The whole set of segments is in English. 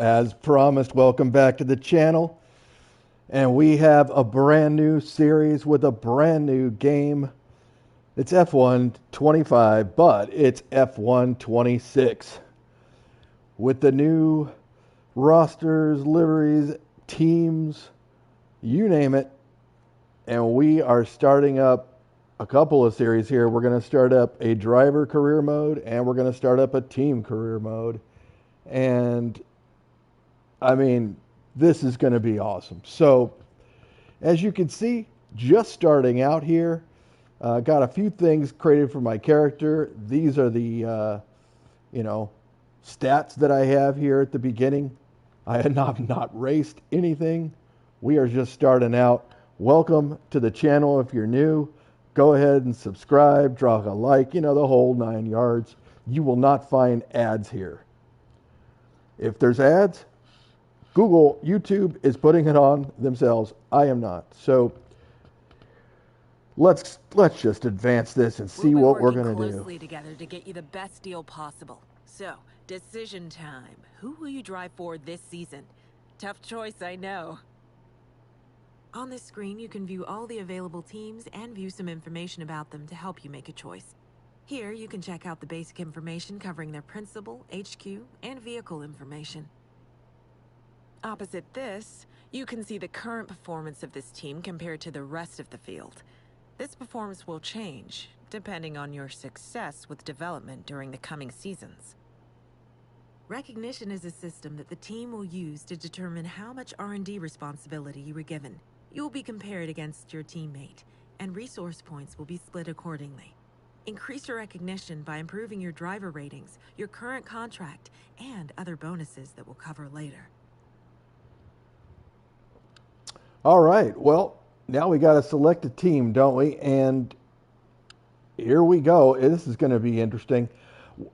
As promised, welcome back to the channel. And we have a brand new series with a brand new game. It's F1 25, but it's F1 26. With the new rosters, liveries, teams, you name it. And we are starting up a couple of series here. We're going to start up a driver career mode and we're going to start up a team career mode. And I mean, this is going to be awesome. So, as you can see, just starting out here, got a few things created for my character. These are the, stats that I have here at the beginning. I had not raced anything. We are just starting out. Welcome to the channel if you're new. Go ahead and subscribe, drop a like, the whole 9 yards. You will not find ads here. If there's ads, Google, YouTube is putting it on themselves. I am not. So let's just advance this and see what we're going to do. We'll be working closely together to get you the best deal possible. So, decision time. Who will you drive for this season? Tough choice, I know. On this screen, you can view all the available teams and view some information about them to help you make a choice. Here, you can check out the basic information covering their principal, HQ, and vehicle information. Opposite this, you can see the current performance of this team compared to the rest of the field. This performance will change, depending on your success with development during the coming seasons. Recognition is a system that the team will use to determine how much R&D responsibility you were given. You will be compared against your teammate, and resource points will be split accordingly. Increase your recognition by improving your driver ratings, your current contract, and other bonuses that we'll cover later. All right. Well, now we got to select a team, don't we? And here we go. This is going to be interesting.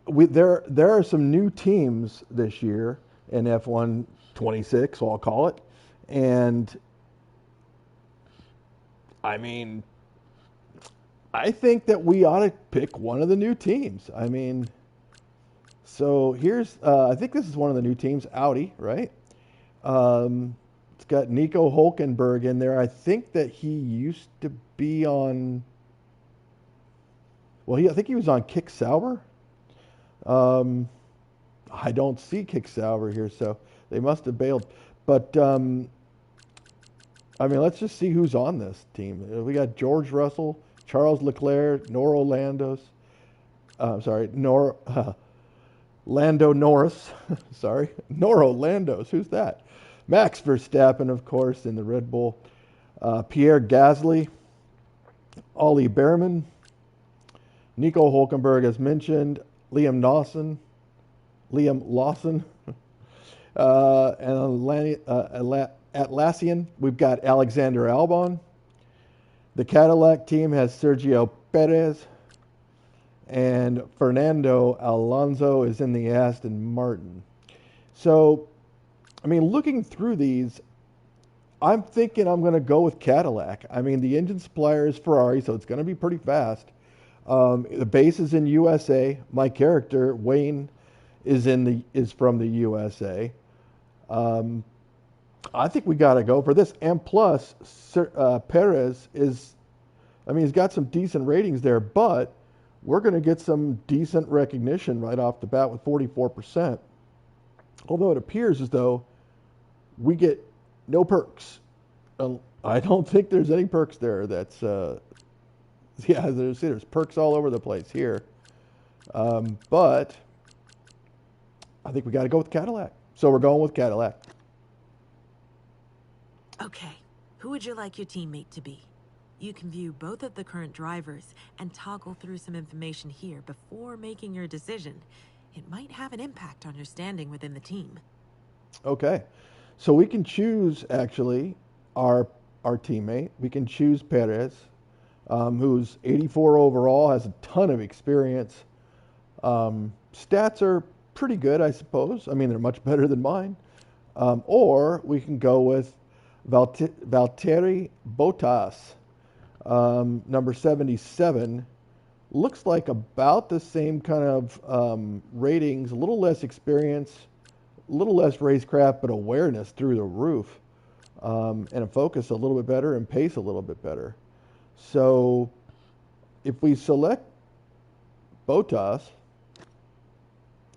There are some new teams this year in F1 26, so I'll call it. And I mean, I think that we ought to pick one of the new teams. I mean, so here's, I think this is one of the new teams, Audi, right? It's got Nico Hulkenberg in there. I think that he used to be on, I think he was on Kick Sauber. I don't see Kick Sauber here, so they must have bailed. But, let's just see who's on this team. We got George Russell, Charles Leclerc, Lando Norris. Sorry, Noro Landos. Who's that? Max Verstappen, of course, in the Red Bull. Pierre Gasly, Ollie Behrman, Nico Hulkenberg, as mentioned, Liam Lawson, and Atlassian. We've got Alexander Albon. The Cadillac team has Sergio Perez, and Fernando Alonso is in the Aston Martin. So, looking through these, I'm thinking I'm going to go with Cadillac. The engine supplier is Ferrari, so it's going to be pretty fast. The base is in USA. My character, Wayne, is from the USA. I think we got to go for this. And plus, Perez is, he's got some decent ratings there, but we're going to get some decent recognition right off the bat with 44%. Although it appears as though we get no perks. I don't think there's any perks there. That's, there's perks all over the place here. But I think we got to go with Cadillac. So we're going with Cadillac. Okay, who would you like your teammate to be? You can view both of the current drivers and toggle through some information here before making your decision. It might have an impact on your standing within the team. Okay, so we can choose, actually, our teammate. We can choose Perez, who's 84 overall, has a ton of experience. Stats are pretty good, I suppose. They're much better than mine. Or we can go with Valtteri Bottas, number 77. Looks like about the same kind of ratings, a little less experience, little less racecraft, but awareness through the roof, and a focus a little bit better and pace a little bit better. So if we select Bottas,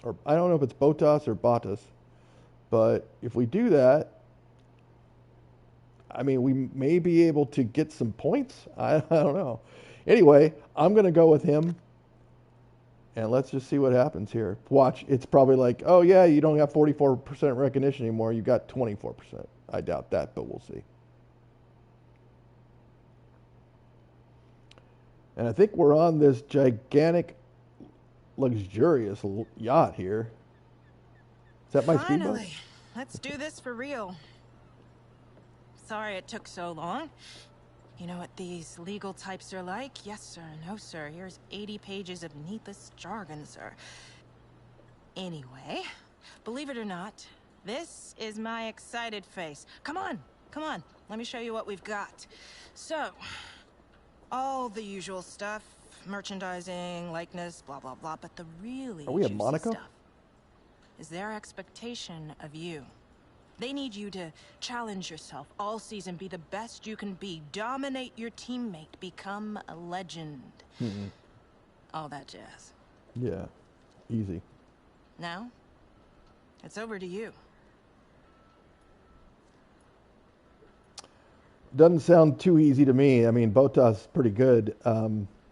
or I don't know if it's Bottas or Bottas, but if we do that, I mean, we may be able to get some points. I don't know. Anyway, I'm going to go with him, and let's just see what happens here. Watch, it's probably like, oh yeah, you don't have 44% recognition anymore. You got 24%. I doubt that, but we'll see. And I think we're on this gigantic, luxurious yacht here. Is that my speedboat? Finally, let's do this for real. Sorry it took so long. You know what these legal types are like? Yes, sir. No, sir. Here's 80 pages of needless jargon, sir. Anyway, believe it or not, this is my excited face. Come on, come on. Let me show you what we've got. So, all the usual stuff. Merchandising, likeness, blah, blah, blah. But the really Are we at juicy Monaco? stuff is their expectation of you. They need you to challenge yourself all season, be the best you can be, dominate your teammate, become a legend. All that jazz. Yeah, easy. Now, it's over to you. Doesn't sound too easy to me. I mean, Bottas is pretty good.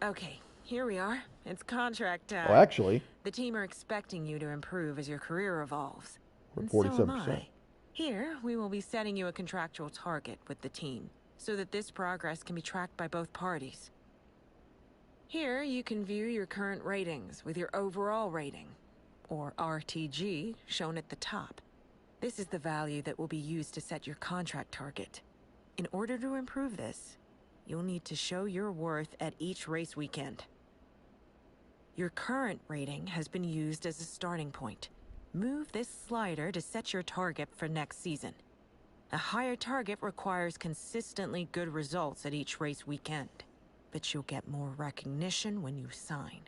Okay, here we are. It's contract time. Oh, actually, The team are expecting you to improve as your career evolves. we're And so am 47%. I. Here, we will be setting you a contractual target with the team, so that this progress can be tracked by both parties. Here, you can view your current ratings with your overall rating, or RTG, shown at the top. This is the value that will be used to set your contract target. In order to improve this, you'll need to show your worth at each race weekend. Your current rating has been used as a starting point. Move this slider to set your target for next season. A higher target requires consistently good results at each race weekend, but you'll get more recognition when you sign.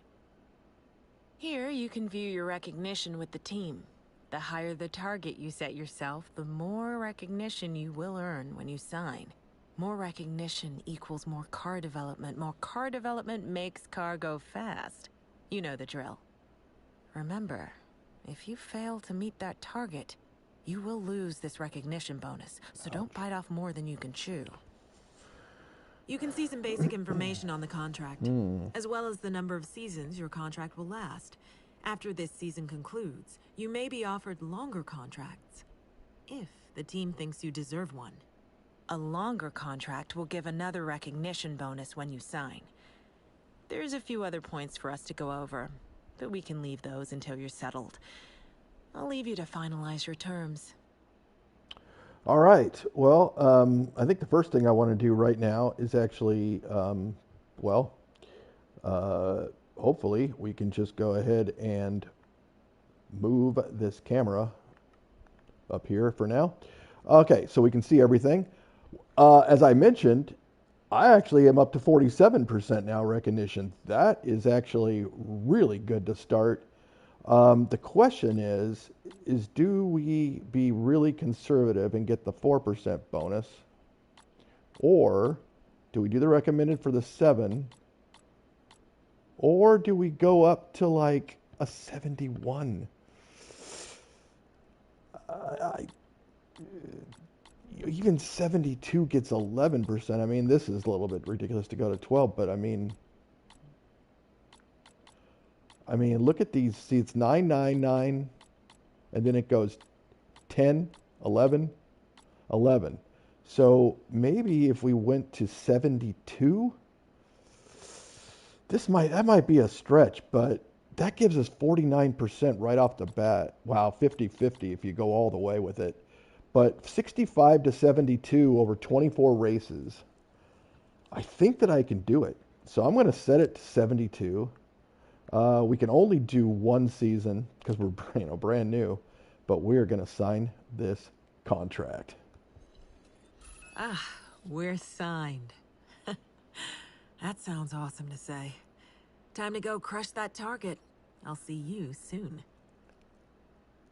Here, you can view your recognition with the team. The higher the target you set yourself, the more recognition you will earn when you sign. More recognition equals more car development. More car development makes car go fast. You know the drill. Remember, if you fail to meet that target, you will lose this recognition bonus, so don't bite off more than you can chew. You can see some basic information on the contract, as well as the number of seasons your contract will last. After this season concludes, you may be offered longer contracts, if the team thinks you deserve one. A longer contract will give another recognition bonus when you sign. There's a few other points for us to go over, but we can leave those until you're settled. I'll leave you to finalize your terms. All right. Well, I think the first thing I want to do right now is actually, hopefully we can just go ahead and move this camera up here for now. Okay, so we can see everything. As I mentioned, I actually am up to 47% now recognition. That is actually really good to start. The question is do we be really conservative and get the 4% bonus? Or do we do the recommended for the 7? Or do we go up to like a 71? Even 72 gets 11%. I mean, this is a little bit ridiculous to go to 12, but I mean, look at these. See, it's 999, and then it goes 10, 11, 11. So maybe if we went to 72, that might be a stretch, but that gives us 49% right off the bat. Wow, 50-50 if you go all the way with it. But 65 to 72 over 24 races, I think that I can do it. So I'm going to set it to 72. We can only do one season because we're brand new, but we're going to sign this contract. Ah, we're signed. That sounds awesome to say. Time to go crush that target. I'll see you soon.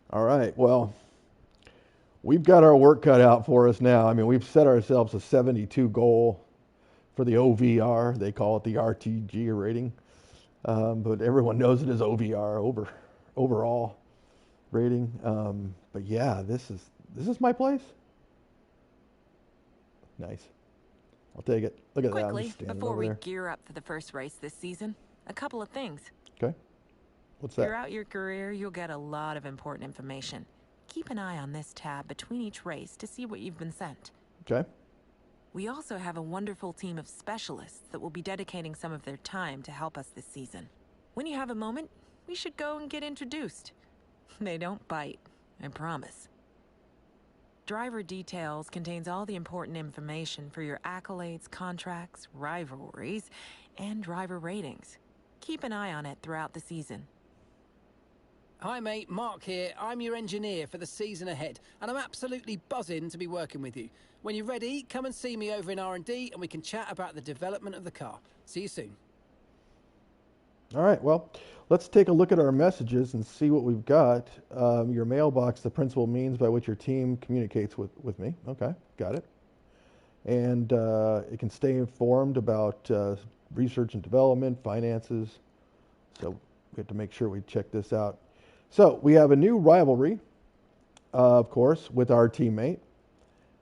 All right. Well, we've got our work cut out for us now. I mean, we've set ourselves a 72 goal for the OVR. They call it the RTG rating, but everyone knows it as OVR, overall rating. But yeah, this is my place. Nice. I'll take it. Look at that. I'm Quickly, just standing before over we there. gear up for the first race this season, a couple of things. Okay. What's that? Throughout your career, you'll get a lot of important information. Keep an eye on this tab between each race to see what you've been sent. Okay. We also have a wonderful team of specialists that will be dedicating some of their time to help us this season. When you have a moment, we should go and get introduced. They don't bite, I promise. Driver Details contains all the important information for your accolades, contracts, rivalries, and driver ratings. Keep an eye on it throughout the season. Hi mate, Mark here. I'm your engineer for the season ahead, and I'm absolutely buzzing to be working with you. When you're ready, come and see me over in R&D and we can chat about the development of the car. See you soon. All right, well, let's take a look at our messages and see what we've got. Your mailbox, the principal means by which your team communicates with me. Okay, got it. And it can stay informed about research and development, finances. So we have to make sure we check this out. So we have a new rivalry, of course, with our teammate.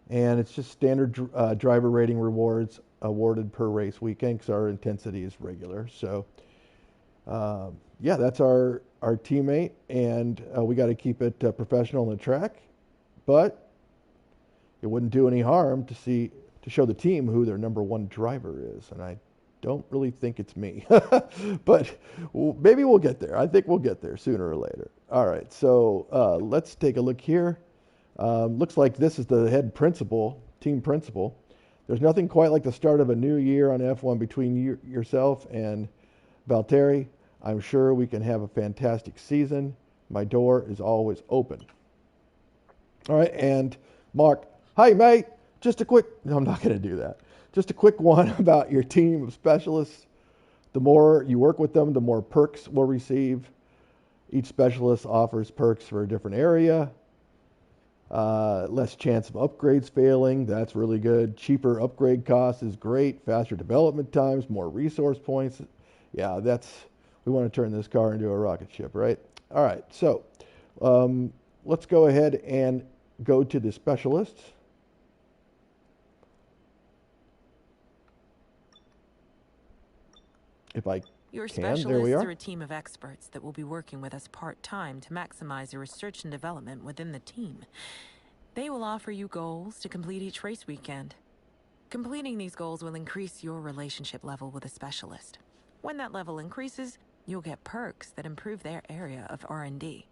And it's just standard driver rating rewards awarded per race weekend because our intensity is regular. So yeah, that's our teammate, and we got to keep it professional on the track. But it wouldn't do any harm to show the team who their number one driver is, and I don't really think it's me. But maybe we'll get there. I think we'll get there sooner or later. All right, so let's take a look here. Looks like this is the head principal, team principal. There's nothing quite like the start of a new year on F1 between yourself and Valtteri. I'm sure we can have a fantastic season. My door is always open. All right, and Mark, hi mate. Just a quick, no, I'm not going to do that. Just a quick one about your team of specialists. The more you work with them, the more perks we'll receive. Each specialist offers perks for a different area. Less chance of upgrades failing. That's really good. Cheaper upgrade costs is great. Faster development times, more resource points. Yeah, we want to turn this car into a rocket ship, right? All right, so let's go ahead and go to the specialists. If I Your can, there we specialists are. are a team of experts that will be working with us part-time to maximize your research and development within the team. They will offer you goals to complete each race weekend. Completing these goals will increase your relationship level with a specialist. When that level increases, you'll get perks that improve their area of R&D.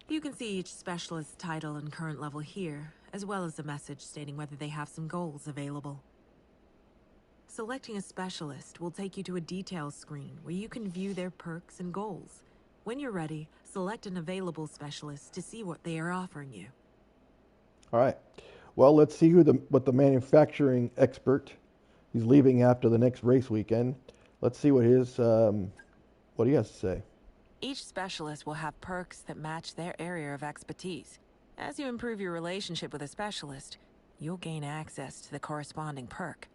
You can see each specialist's title and current level here, as well as a message stating whether they have some goals available. Selecting a specialist will take you to a details screen where you can view their perks and goals. When you're ready, select an available specialist to see what they are offering you. All right. Well, let's see what the manufacturing expert, he's leaving after the next race weekend. Let's see what he has to say. Each specialist will have perks that match their area of expertise. As you improve your relationship with a specialist, you'll gain access to the corresponding perk.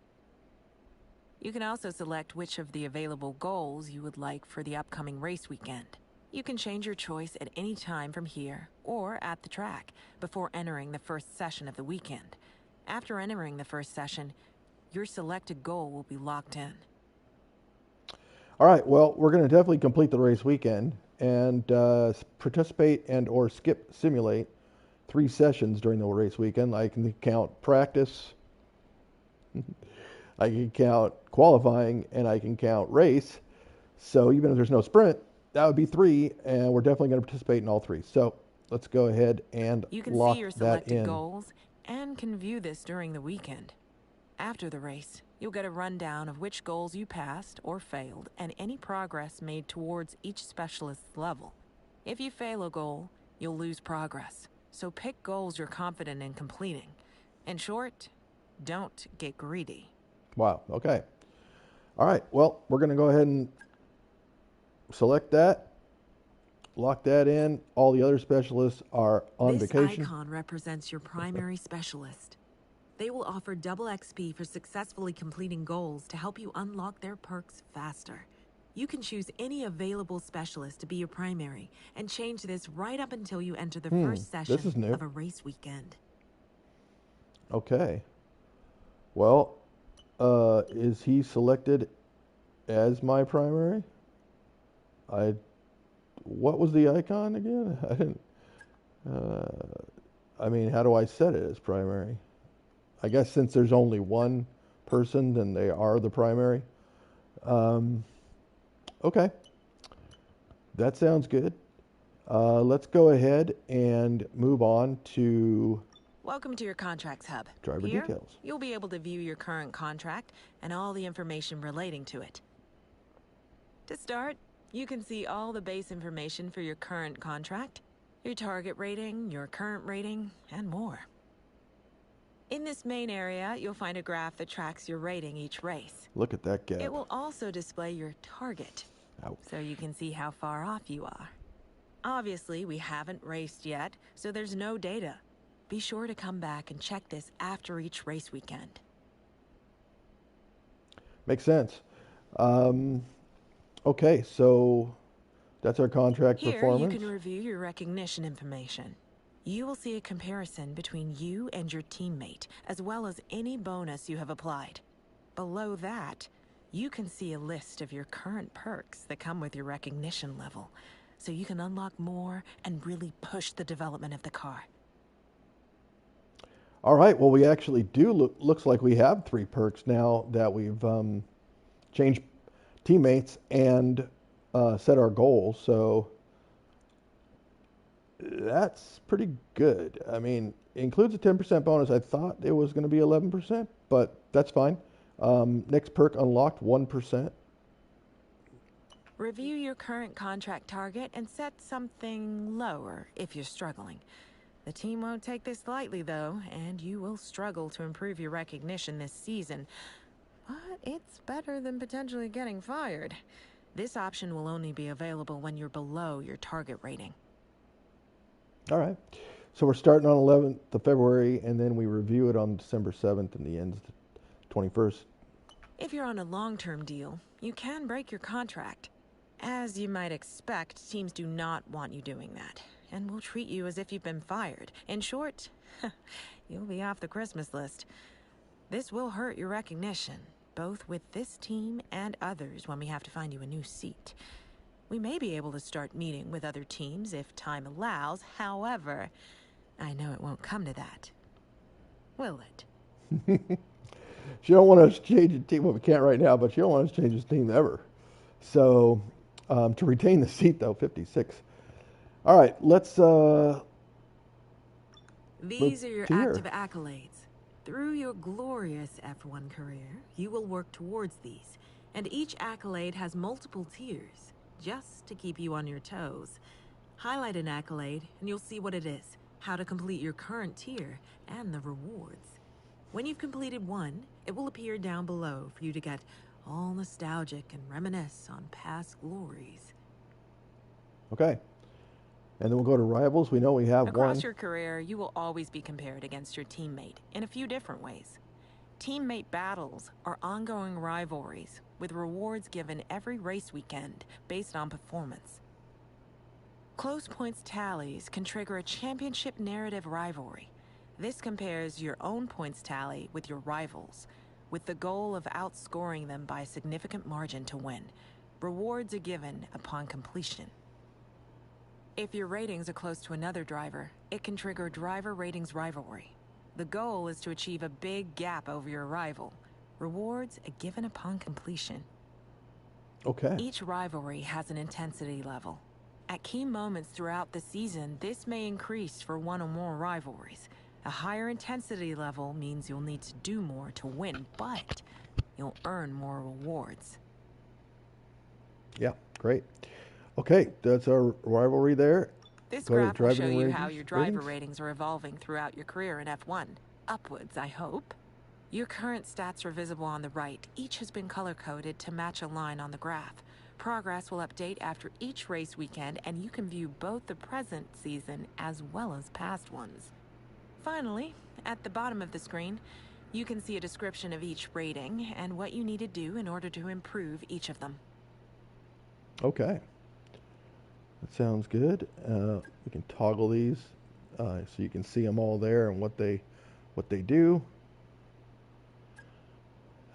You can also select which of the available goals you would like for the upcoming race weekend. You can change your choice at any time from here or at the track before entering the first session of the weekend. After entering the first session, your selected goal will be locked in. All right, well, we're going to definitely complete the race weekend and participate and or simulate 3 sessions during the race weekend. I can count practice, I can count qualifying, and I can count race. So even if there's no sprint, that would be 3, and we're definitely going to participate in all 3. So let's go ahead and You can lock see your that selected in. goals and can view this during the weekend. After the race, you'll get a rundown of which goals you passed or failed and any progress made towards each specialist's level. If you fail a goal, you'll lose progress. So pick goals you're confident in completing. In short, don't get greedy. Wow, okay. All right, well, we're going to go ahead and select that. lock that in. All the other specialists are on This vacation. icon represents your primary specialist. They will offer double XP for successfully completing goals to help you unlock their perks faster. You can choose any available specialist to be your primary and change this right up until you enter the first This is session new. of a race weekend. Okay. Well, is he selected as my primary? What was the icon again? I didn't. I mean, how do I set it as primary? I guess since there's only one person, then they are the primary. Okay. That sounds good. Let's go ahead and move on to Welcome to your contracts hub. driver Here, details. you'll be able to view your current contract and all the information relating to it. To start, you can see all the base information for your current contract, your target rating, your current rating, and more. In this main area, you'll find a graph that tracks your rating each race. Look at that gap. It will also display your target, Ouch. so you can see how far off you are. Obviously, we haven't raced yet, so there's no data. Be sure to come back and check this after each race weekend. Makes sense. Okay, so that's our contract Here, performance. you can review your recognition information. You will see a comparison between you and your teammate, as well as any bonus you have applied. Below that, you can see a list of your current perks that come with your recognition level, so you can unlock more and really push the development of the car. All right, well, we actually do looks like we have 3 perks now that we've changed teammates and set our goals, so that's pretty good. I mean, it includes a 10% bonus. I thought it was going to be 11%, but that's fine. Next perk unlocked, 1%. Review your current contract target and set something lower if you're struggling. The team won't take this lightly, though, and you will struggle to improve your recognition this season. But it's better than potentially getting fired. This option will only be available when you're below your target rating. All right. So we're starting on 11th of February, and then we review it on December 7th, and the end's the 21st. If you're on a long-term deal, you can break your contract. As you might expect, teams do not want you doing that, and will treat you as if you've been fired. In short, you'll be off the Christmas list. This will hurt your recognition, both with this team and others when we have to find you a new seat. We may be able to start meeting with other teams if time allows. However, I know it won't come to that. Will it? She don't want us to change the team. Well, we can't right now, but she don't want us to change this team ever. So to retain the seat, though, 56. All right, let's... These are your to here. active accolades. Through your glorious F1 career, you will work towards these, and each accolade has multiple tiers, just to keep you on your toes. Highlight an accolade, and you'll see what it is, how to complete your current tier, and the rewards. When you've completed one, it will appear down below for you to get all nostalgic and reminisce on past glories. Okay. And then we'll go to rivals. We know we have Across one. your career, you will always be compared against your teammate in a few different ways. Teammate battles are ongoing rivalries with rewards given every race weekend based on performance. Close points tallies can trigger a championship narrative rivalry. This compares your own points tally with your rivals, with the goal of outscoring them by a significant margin to win. Rewards are given upon completion. If your ratings are close to another driver, it can trigger driver ratings rivalry. The goal is to achieve a big gap over your rival. Rewards are given upon completion. Okay. Each rivalry has an intensity level. At key moments throughout the season, this may increase for one or more rivalries. A higher intensity level means you'll need to do more to win, but you'll earn more rewards. Yeah, great. Okay, that's our rivalry there. This Go to graph will show driving you how ratings- your driver ratings. ratings are evolving throughout your career in F1. Upwards, I hope. Your current stats are visible on the right. Each has been color-coded to match a line on the graph. Progress will update after each race weekend, and you can view both the present season as well as past ones. Finally, at the bottom of the screen, you can see a description of each rating and what you need to do in order to improve each of them. Okay. That sounds good. We can toggle these so you can see them all there and what they do.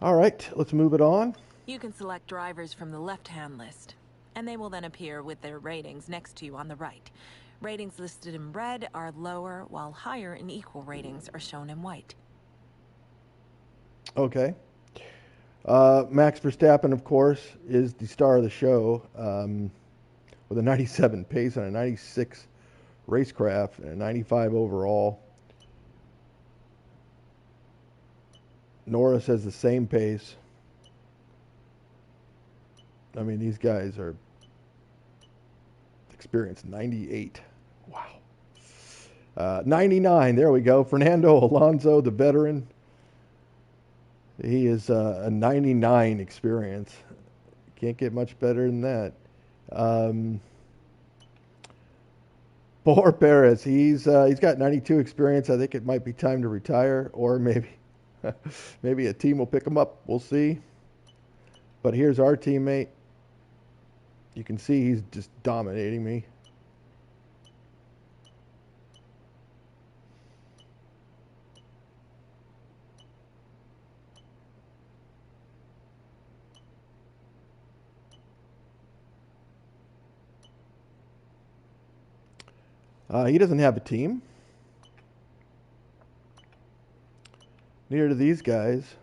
All right, let's move it on. You can select drivers from the left-hand list, and they will then appear with their ratings next to you on the right. Ratings listed in red are lower, while higher and equal ratings are shown in white. Okay. Max Verstappen, of course, is the star of the show with a 97 pace and a 96 racecraft and a 95 overall. Norris has the same pace. I mean, these guys are experienced. 98. Wow. 99. There we go. Fernando Alonso, the veteran. He is a 99 experience. Can't get much better than that. Poor Perez. He's got 92 experience. I think it might be time to retire, or maybe a team will pick him up. We'll see. But here's our teammate. You can see he's just dominating me. He doesn't have a team. Neither do these guys.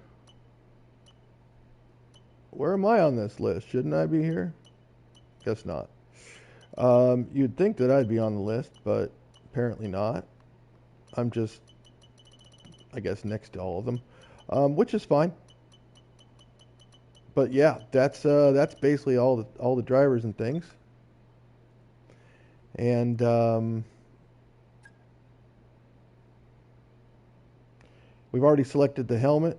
Where am I on this list? Shouldn't I be here? Guess not. You'd think that I'd be on the list, but apparently not. I'm just, I guess, next to all of them, which is fine. But yeah, that's basically all the drivers and things. And we've already selected the helmet.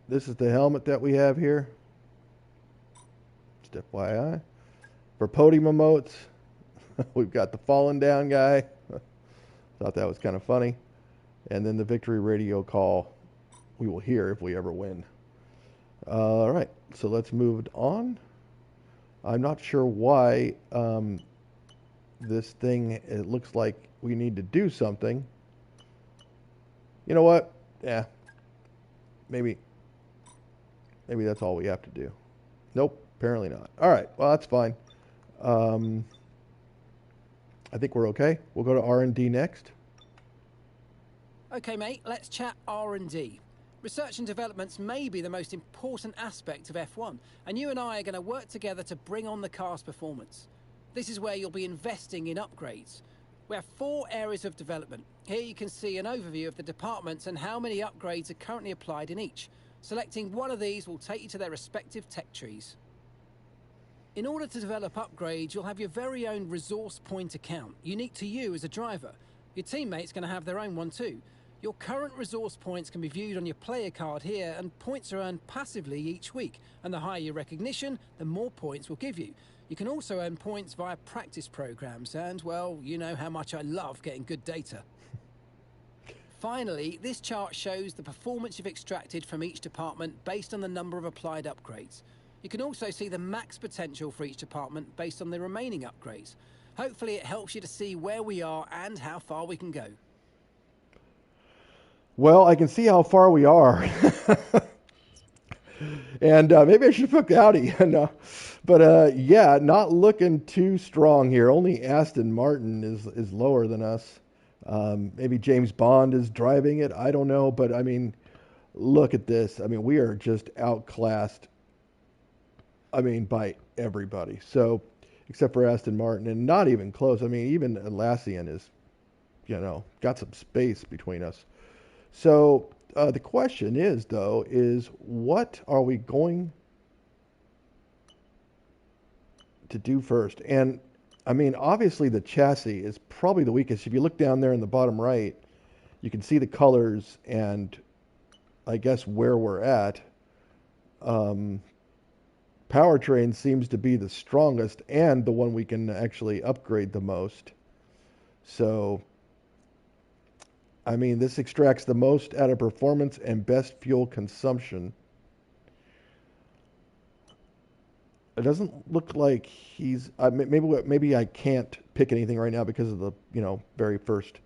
This is the helmet that we have here. Just FYI. For podium emotes, we've got the falling down guy. Thought that was kind of funny. And then the victory radio call we will hear if we ever win. All right, so let's move on. I'm not sure why this thing, it looks like we need to do something. You know what? Yeah, maybe that's all we have to do. Nope, apparently not. All right, well, that's fine. I think we're okay. We'll go to R&D next. Okay, mate, let's chat R&D. Research and developments may be the most important aspect of F1, and you and I are going to work together to bring on the car's performance. This is where you'll be investing in upgrades. We have 4 areas of development. Here you can see an overview of the departments and how many upgrades are currently applied in each. Selecting one of these will take you to their respective tech trees. In order to develop upgrades, you'll have your very own resource point account, unique to you as a driver. Your teammate's going to have their own one too. Your current resource points can be viewed on your player card here, and points are earned passively each week. And the higher your recognition, the more points we'll give you. You can also earn points via practice programs, and, well, you know how much I love getting good data. Finally, this chart shows the performance you've extracted from each department based on the number of applied upgrades. You can also see the max potential for each department based on the remaining upgrades. Hopefully it helps you to see where we are and how far we can go. Well, I can see how far we are. And maybe I should put Audi. No. But yeah, not looking too strong here. Only Aston Martin is lower than us. Maybe James Bond is driving it. I don't know. But I mean, look at this. I mean, we are just outclassed. I mean, by everybody. So, except for Aston Martin, and not even close. I mean, even Atlassian is, got some space between us. So the question is, though, what are we going to do first? And I mean, obviously the chassis is probably the weakest. If you look down there in the bottom right, you can see the colors and I guess where we're at. powertrain seems to be the strongest and the one we can actually upgrade the most. So, I mean, this extracts the most out of performance and best fuel consumption. It doesn't look like he's maybe I can't pick anything right now because of the very first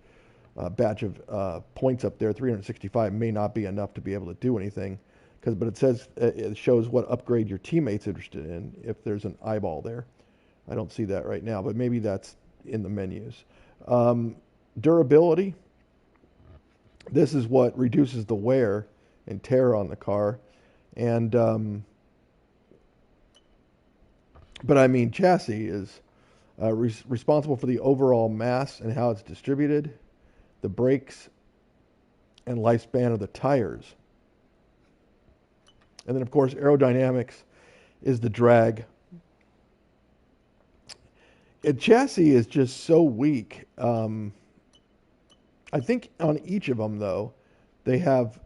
batch of points up there. 365 may not be enough to be able to do anything, but it says it shows what upgrade your teammate's interested in if there's an eyeball there. I don't see that right now, but maybe that's in the menus. Durability. This is what reduces the wear and tear on the car, and but I mean, chassis is responsible for the overall mass and how it's distributed, the brakes, and lifespan of the tires. And then, of course, aerodynamics is the drag. Chassis is just so weak. I think on each of them, though, they have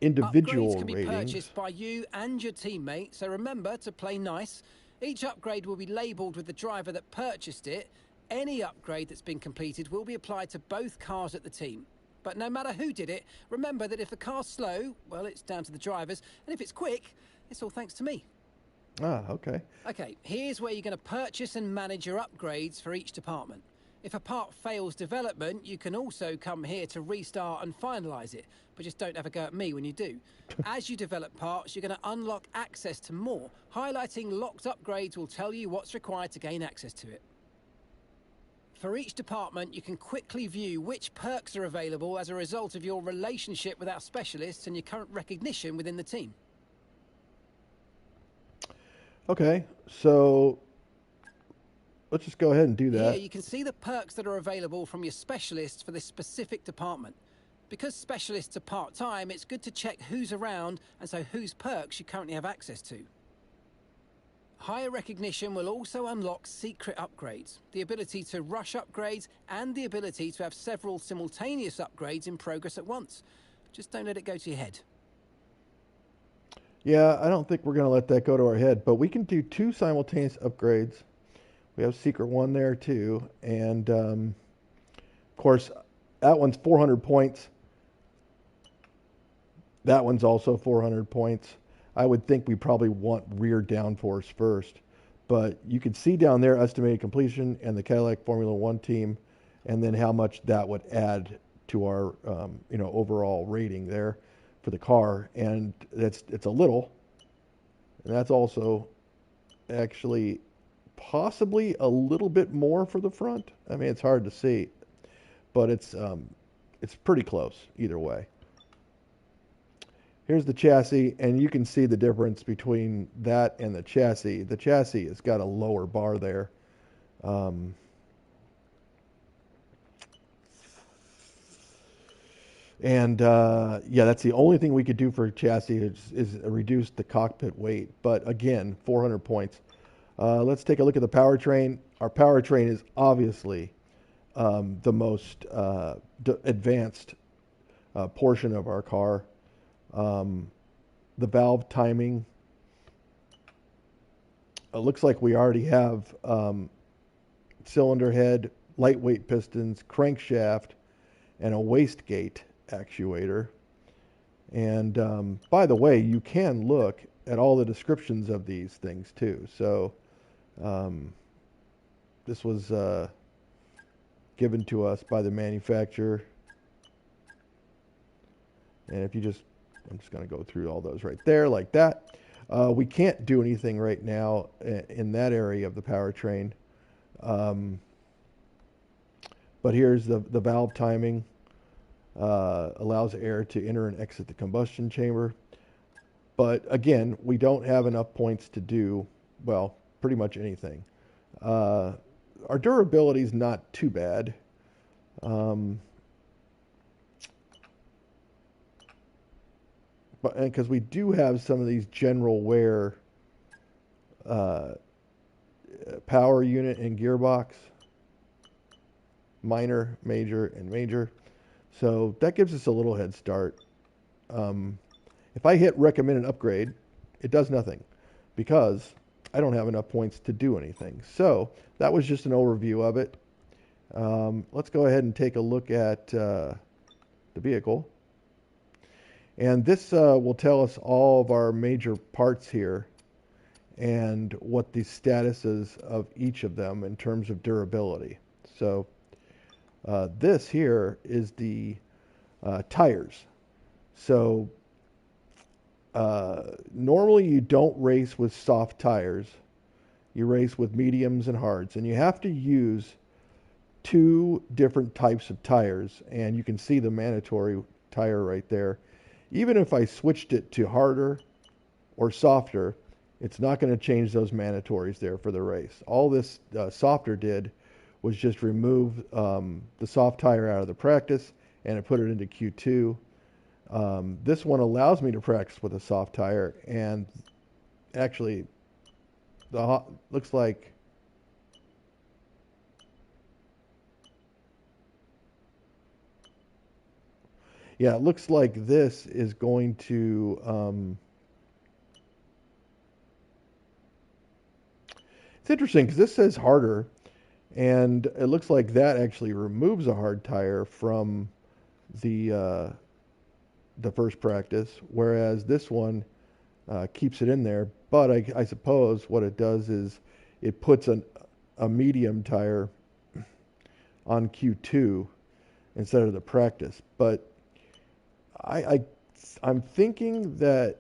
individual Upgrades can be ratings. purchased by you and your teammate, so remember to play nice. Each upgrade will be labelled with the driver that purchased it. Any upgrade that's been completed will be applied to both cars at the team. But no matter who did it, remember that if the car's slow, well, it's down to the drivers, and if it's quick, it's all thanks to me. Ah, okay. Okay, here's where you're going to purchase and manage your upgrades for each department. If a part fails development, you can also come here to restart and finalise it, but just don't have a go at me when you do. As you develop parts, you're going to unlock access to more. Highlighting locked upgrades will tell you what's required to gain access to it. For each department, you can quickly view which perks are available as a result of your relationship with our specialists and your current recognition within the team. Okay, so let's just go ahead and do that. Here you can see the perks that are available from your specialists for this specific department. Because specialists are part-time, it's good to check who's around and so whose perks you currently have access to. Higher recognition will also unlock secret upgrades, the ability to rush upgrades, and the ability to have several simultaneous upgrades in progress at once. Just don't let it go to your head. Yeah, I don't think we're going to let that go to our head, but we can do 2 simultaneous upgrades. We have Secret 1 there too, and of course, that one's 400 points. That one's also 400 points. I would think we probably want rear downforce first, but you can see down there estimated completion and the Cadillac Formula One team, and then how much that would add to our overall rating there for the car, and it's a little, and that's also actually possibly a little bit more for the front. I mean, it's hard to see, but it's pretty close either way. Here's the chassis, and you can see the difference between that and the chassis. The chassis has got a lower bar there. Yeah, that's the only thing we could do for chassis is reduce the cockpit weight. But again, 400 points. Let's take a look at the powertrain. Our powertrain is obviously the most advanced portion of our car. The valve timing. It looks like we already have cylinder head, lightweight pistons, crankshaft, and a wastegate actuator. And by the way, you can look at all the descriptions of these things too. So this was given to us by the manufacturer. And if you just, I'm just going to go through all those right there like that. We can't do anything right now in that area of the powertrain. But here's the valve timing. Allows air to enter and exit the combustion chamber. But again, we don't have enough points to do, well, pretty much anything. Our durability is not too bad. But because we do have some of these general wear power unit and gearbox, minor, major, and major. So that gives us a little head start. If I hit recommended upgrade, it does nothing because I don't have enough points to do anything. So that was just an overview of it. Let's go ahead and take a look at the vehicle. And this will tell us all of our major parts here and what the status is of each of them in terms of durability. So this here is the tires. So normally you don't race with soft tires. You race with mediums and hards, and you have to use 2 different types of tires, and you can see the mandatory tire right there. Even if I switched it to harder or softer, it's not going to change those mandatories there for the race. All this softer did was just remove the soft tire out of the practice, and it put it into Q2. This one allows me to practice with a soft tire, and actually looks like yeah, it looks like this is going to it's interesting because this says harder, and it looks like that actually removes a hard tire from the first practice, whereas this one keeps it in there. But I suppose what it does is it puts a medium tire on Q2 instead of the practice. But I'm thinking that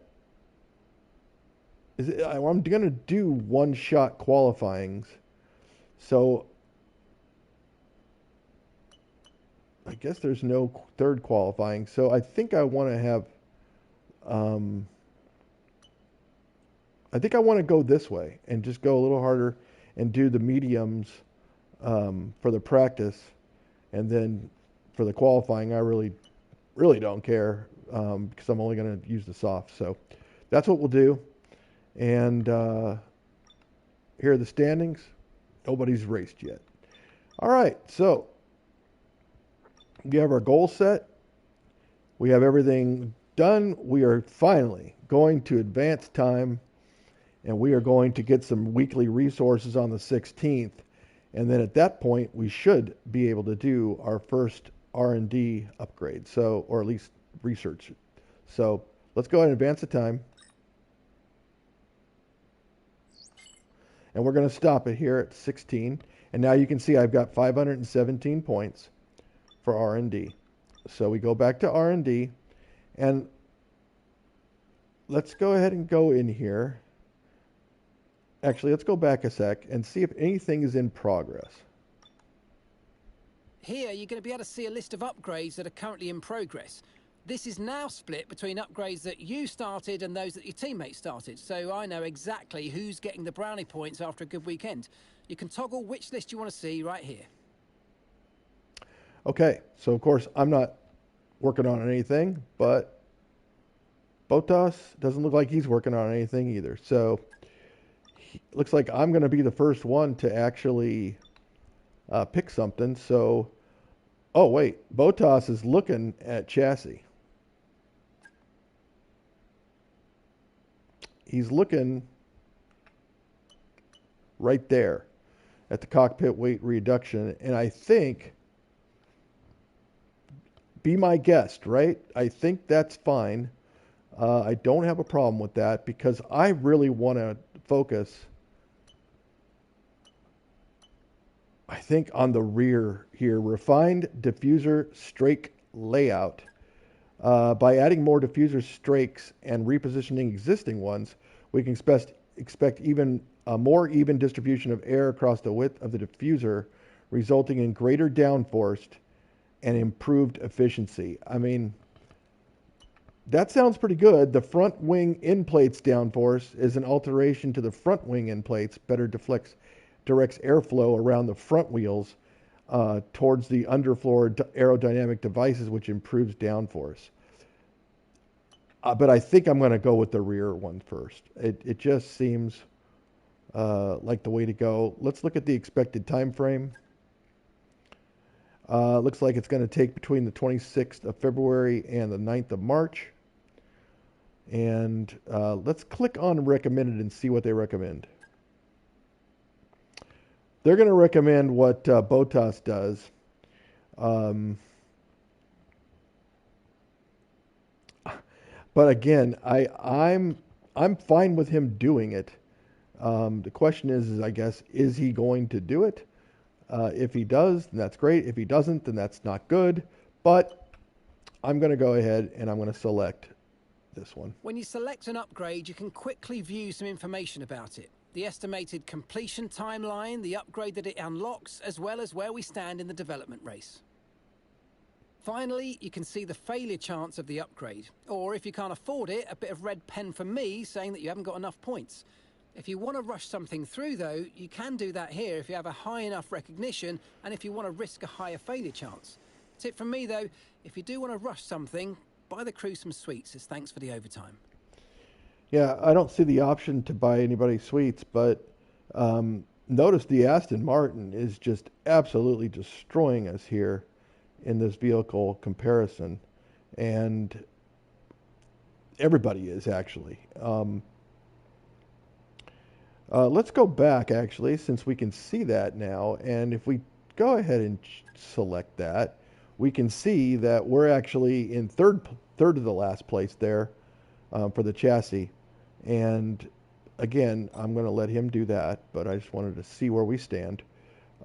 I'm going to do one-shot qualifyings. So I guess there's no third qualifying. So I think I want to have I think I want to go this way and just go a little harder and do the mediums for the practice, and then for the qualifying, I really don't care because I'm only going to use the soft. So that's what we'll do. And here are the standings. Nobody's raced yet. All right, so we have our goal set. We have everything done. We are finally going to advance time, and we are going to get some weekly resources on the 16th. And then at that point, we should be able to do our first R&D upgrade, so, or at least research. So let's go ahead and advance the time. And we're going to stop it here at 16. And now you can see I've got 517 points for R&D. So we go back to R&D, and let's go ahead and go in here. Actually, let's go back a sec and see if anything is in progress. Here, you're going to be able to see a list of upgrades that are currently in progress. This is now split between upgrades that you started and those that your teammates started, so I know exactly who's getting the brownie points after a good weekend. You can toggle which list you want to see right here. Okay, so of course I'm not working on anything, but Botas doesn't look like he's working on anything either. So looks like I'm going to be the first one to actually pick something. So, oh wait, Botas is looking at chassis. He's looking right there at the cockpit weight reduction, and I think, be my guest, right? I think that's fine. I don't have a problem with that because I really want to focus, I think, on the rear here. Refined diffuser strake layout. By adding more diffuser strakes and repositioning existing ones, we can expect even a more even distribution of air across the width of the diffuser, resulting in greater downforce and improved efficiency. I mean, that sounds pretty good. The front wing end plates downforce is an alteration to the front wing end plates, better directs airflow around the front wheels towards the underfloor aerodynamic devices, which improves downforce. But I think I'm going to go with the rear one first. It just seems like the way to go. Let's look at the expected time frame. Looks like it's going to take between the 26th of February and the 9th of March. And let's click on recommended and see what they recommend. They're going to recommend what Botas does. But again, I'm fine with him doing it. The question is, I guess, is he going to do it? If he does, then that's great. If he doesn't, then that's not good. But I'm going to go ahead and I'm going to select this one. When you select an upgrade, you can quickly view some information about it. The estimated completion timeline, the upgrade that it unlocks, as well as where we stand in the development race. Finally, you can see the failure chance of the upgrade. Or if you can't afford it, a bit of red pen from me saying that you haven't got enough points. If you want to rush something through, though, you can do that here if you have a high enough recognition and if you want to risk a higher failure chance. Tip from me, though, if you do want to rush something, buy the crew some sweets as thanks for the overtime. Yeah, I don't see the option to buy anybody sweets, but notice the Aston Martin is just absolutely destroying us here in this vehicle comparison. And everybody is, actually. Let's go back, actually, since we can see that now. And if we go ahead and select that, we can see that we're actually in third to the last place there for the chassis. And again, I'm going to let him do that, but I just wanted to see where we stand.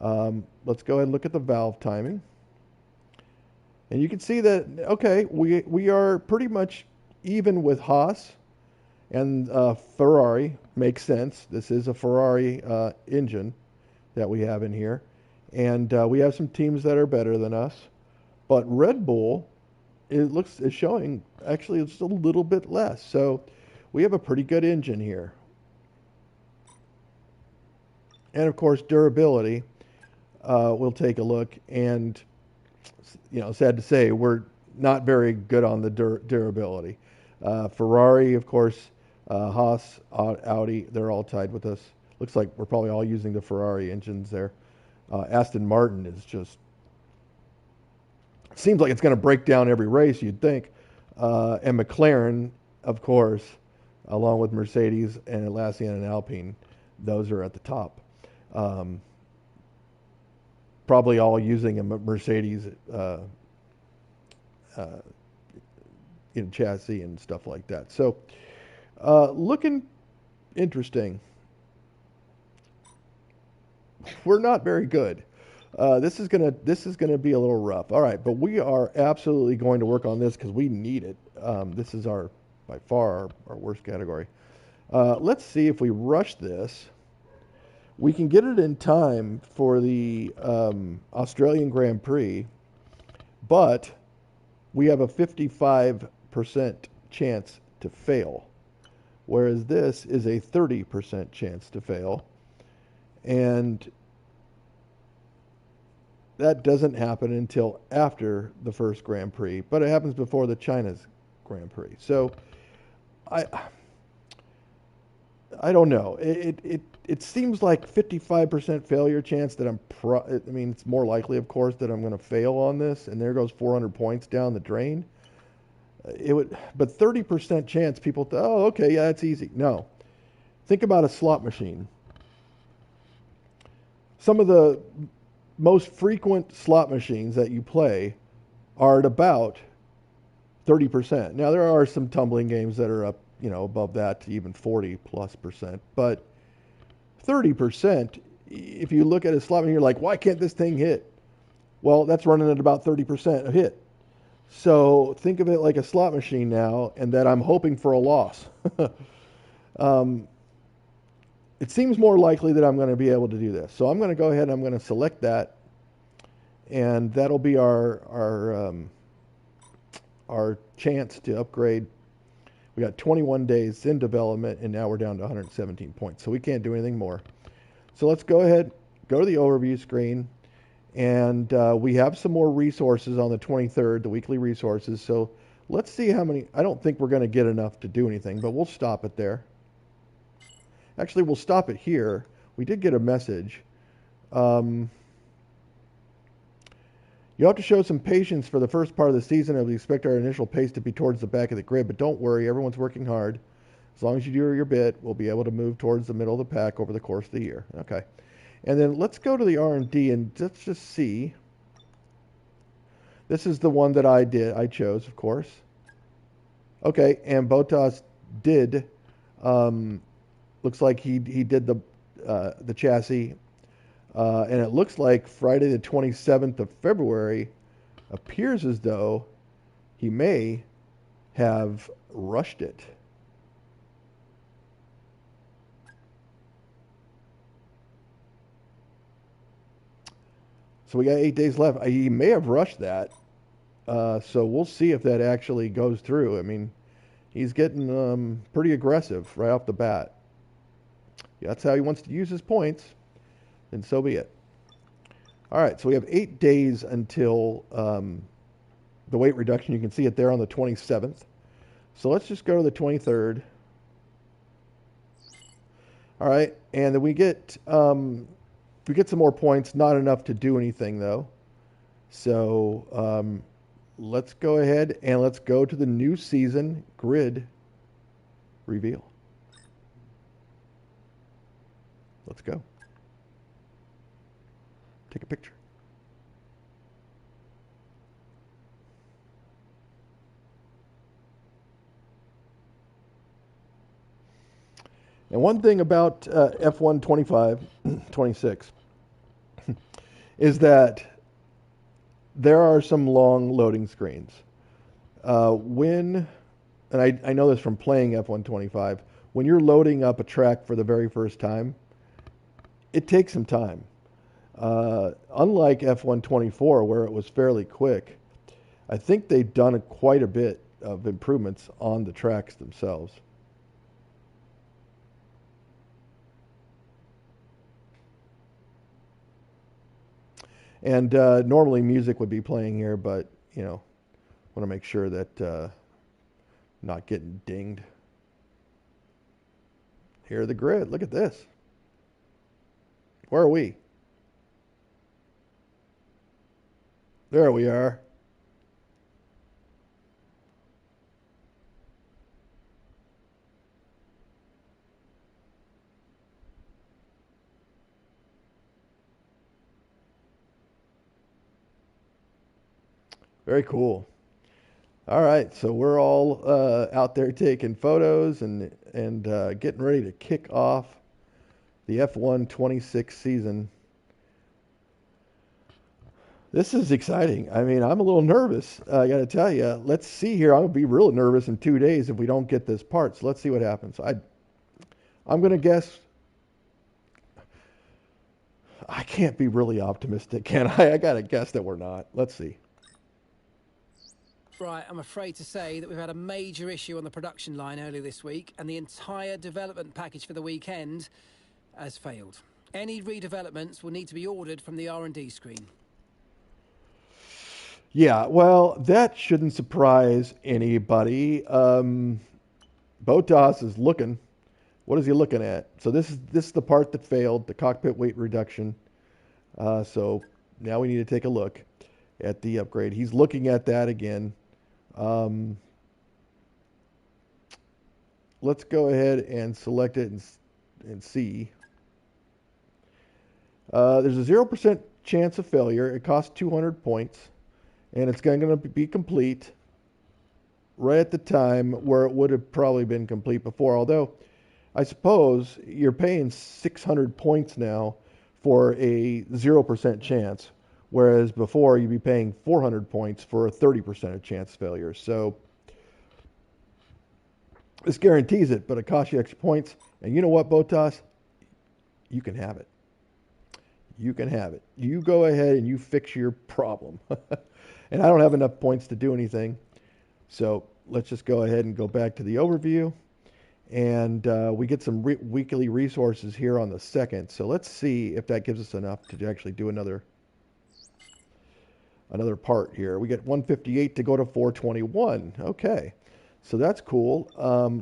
Let's go ahead and look at the valve timing. And you can see that, okay, we are pretty much even with Haas and Ferrari. Makes sense. This is a Ferrari engine that we have in here. And we have some teams that are better than us. But Red Bull, is showing actually it's a little bit less. So we have a pretty good engine here. And of course, durability. We'll take a look. And, sad to say, we're not very good on the durability. Ferrari, of course, Haas, Audi, they're all tied with us. Looks like we're probably all using the Ferrari engines there. Aston Martin is just, seems like it's going to break down every race, you'd think. And McLaren, of course, along with Mercedes and Atlassian and Alpine, those are at the top. Probably all using a Mercedes chassis and stuff like that. So, looking interesting. We're not very good. This is gonna be a little rough. All right, but we are absolutely going to work on this because we need it. This is by far our worst category. Let's see if we rush this. We can get it in time for the Australian Grand Prix, but we have a 55% chance to fail, whereas this is a 30% chance to fail. And that doesn't happen until after the first Grand Prix, but it happens before the China's Grand Prix. So I don't know. It seems like 55% failure chance that it's more likely, of course, that I'm going to fail on this, and there goes 400 points down the drain. But 30% chance people okay, yeah, that's easy. No. Think about a slot machine. Some of the most frequent slot machines that you play are at about 30%. Now, there are some tumbling games that are up, above that to even 40+%. But 30%, if you look at a slot machine, you're like, why can't this thing hit? Well, that's running at about 30% of hit. So think of it like a slot machine now, and that I'm hoping for a loss. It seems more likely that I'm going to be able to do this. So I'm going to go ahead and I'm going to select that, and that'll be our chance to upgrade. We got 21 days in development, and now we're down to 117 points. So we can't do anything more. So let's go ahead, go to the overview screen, and we have some more resources on the 23rd, the weekly resources. So let's see how many. I don't think we're going to get enough to do anything, but we'll stop it there. Actually, we'll stop it here. We did get a message. You have to show some patience for the first part of the season, and we expect our initial pace to be towards the back of the grid, but don't worry, everyone's working hard. As long as you do your bit, we'll be able to move towards the middle of the pack over the course of the year. Okay. And then let's go to the R&D and let's just see. This is the one that I chose, of course. Okay, and Bottas did. Looks like he did the chassis, and it looks like Friday the 27th of February appears as though he may have rushed it. So we got 8 days left. He may have rushed that. So we'll see if that actually goes through. I mean, he's getting pretty aggressive right off the bat. Yeah, that's how he wants to use his points, and so be it. All right, so we have 8 days until the weight reduction. You can see it there on the 27th. So let's just go to the 23rd. All right, and then we get some more points. Not enough to do anything though. So let's go ahead and let's go to the new season grid reveal. Let's go. Take a picture. And one thing about F1 25, 26 is that there are some long loading screens. And I know this from playing F1 25, when you're loading up a track for the very first time, it takes some time. Unlike F1 24, where it was fairly quick, I think they've done quite a bit of improvements on the tracks themselves. And normally music would be playing here, but, want to make sure that not getting dinged. Here the grid. Look at this. Where are we? There we are. Very cool. All right, so we're all out there taking photos and getting ready to kick off the F1 26 season. This is exciting. I mean, I'm a little nervous. I got to tell you. Let's see here. I'm going to be real nervous in 2 days if we don't get this part. So let's see what happens. I'm going to guess. I can't be really optimistic, can I? I got to guess that we're not. Let's see. Right, I'm afraid to say that we've had a major issue on the production line earlier this week, and the entire development package for the weekend has failed. Any redevelopments will need to be ordered from the R&D screen. Yeah, well, that shouldn't surprise anybody. Bottas is looking. What is he looking at? So this is the part that failed, the cockpit weight reduction. So now we need to take a look at the upgrade. He's looking at that again. Let's go ahead and select it and see. There's a 0% chance of failure. It costs 200 points, and it's going to be complete right at the time where it would have probably been complete before. Although, I suppose you're paying 600 points now for a 0% chance, whereas before you'd be paying 400 points for a 30% chance failure. So this guarantees it, but it costs you extra points. And you know what, Bottas? You can have it. You can have it. You go ahead and you fix your problem. And I don't have enough points to do anything. So let's just go ahead and go back to the overview. And we get some weekly resources here on the 2nd. So let's see if that gives us enough to actually do another part here. We get 158 to go to 421. Okay, so that's cool.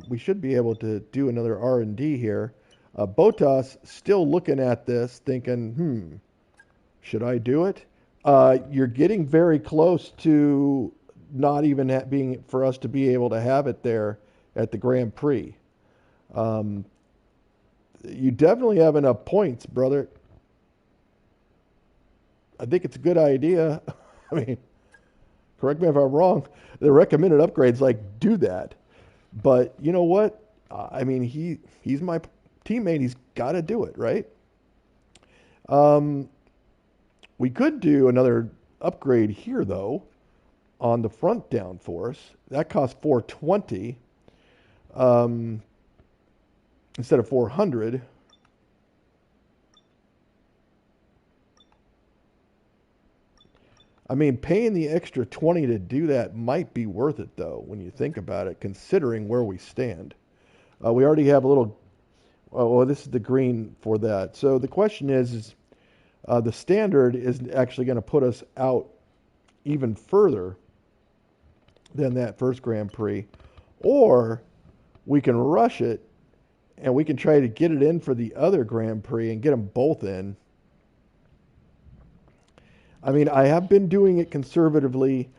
We should be able to do another R&D here. Bottas still looking at this, thinking, should I do it? You're getting very close to not even being for us to be able to have it there at the Grand Prix. Um, you definitely have enough points, brother. I think it's a good idea. I mean, correct me if I'm wrong. The recommended upgrades like do that, but you know what? I mean, he's my teammate. He's got to do it, right? Um, we could do another upgrade here though on the front downforce. That costs 420 um, instead of 400. I mean, paying the extra 20 to do that might be worth it, though, when you think about it, considering where we stand. We already have a little. Oh, this is the green for that. So the question is the standard is actually going to put us out even further than that first Grand Prix, or we can rush it and we can try to get it in for the other Grand Prix and get them both in. I mean, I have been doing it conservatively.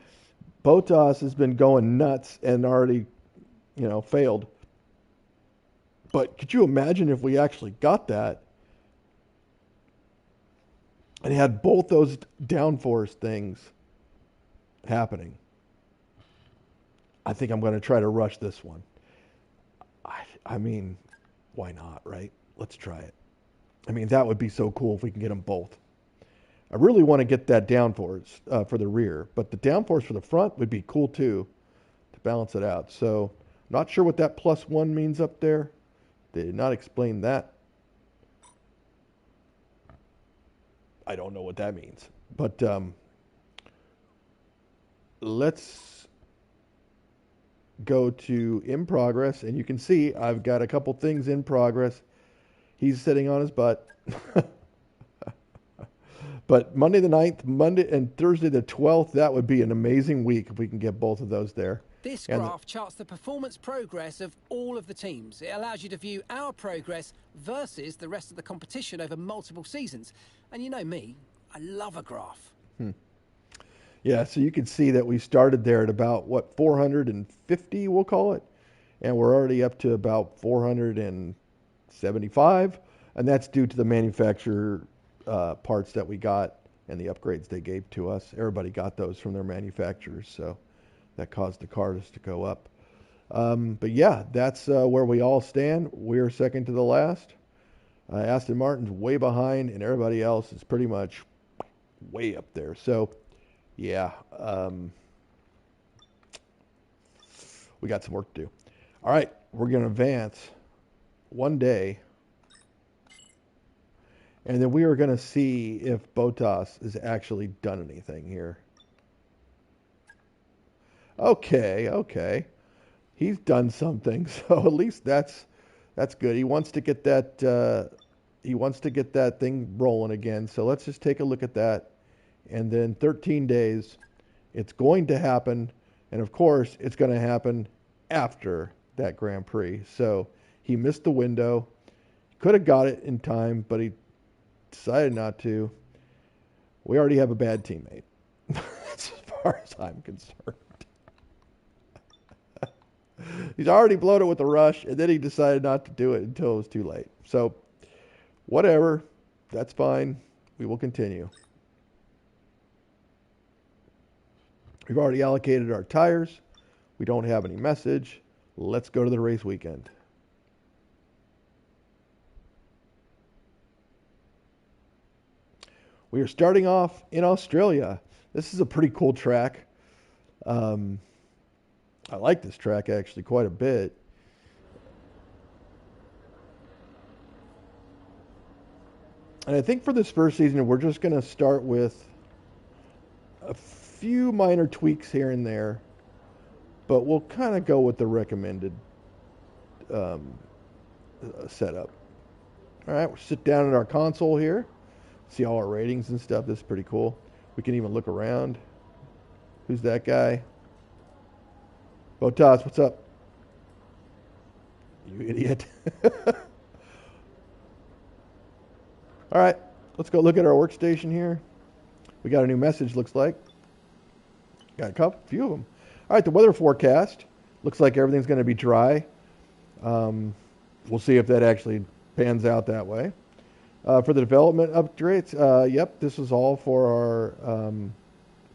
Bottas has been going nuts and already, failed. But could you imagine if we actually got that and had both those downforce things happening? I think I'm going to try to rush this one. I mean, why not, right? Let's try it. I mean, that would be so cool if we can get them both. I really want to get that downforce for the rear, but the downforce for the front would be cool too to balance it out. So, not sure what that +1 means up there. They did not explain that. I don't know what that means. But let's go to in progress, and you can see I've got a couple things in progress. He's sitting on his butt. But Monday the 9th, Monday and Thursday the 12th, that would be an amazing week if we can get both of those there. This graph charts the performance progress of all of the teams. It allows you to view our progress versus the rest of the competition over multiple seasons. And you know me, I love a graph. Yeah, so you can see that we started there at about, 450, we'll call it. And we're already up to about 475. And that's due to the manufacturer parts that we got and the upgrades they gave to us. Everybody got those from their manufacturers, so that caused the cars to go up. But yeah, that's where we all stand. We're second to the last. Aston Martin's way behind, and everybody else is pretty much way up there. So yeah, we got some work to do. All right, we're going to advance one day. And then we are going to see if Bottas has actually done anything here. Okay. He's done something, so at least that's good. He wants to get that thing rolling again. So let's just take a look at that. And then 13 days, it's going to happen. And of course, it's going to happen after that Grand Prix. So he missed the window. He could have got it in time, but he decided not to. We already have a bad teammate, as far as I'm concerned. He's already blown it with the rush, and then he decided not to do it until it was too late. So, whatever. That's fine. We will continue. We've already allocated our tires. We don't have any message. Let's go to the race weekend. We are starting off in Australia. This is a pretty cool track. I like this track actually quite a bit. And I think for this first season, we're just going to start with a few minor tweaks here and there, but we'll kind of go with the recommended setup. All right, we'll sit down at our console here. See all our ratings and stuff. This is pretty cool. We can even look around. Who's that guy? Bottas, what's up? You idiot. All right, let's go look at our workstation here. We got a new message, looks like. Got a few of them. All right, the weather forecast. Looks like everything's going to be dry. We'll see if that actually pans out that way. For the development upgrades, yep, this is all for our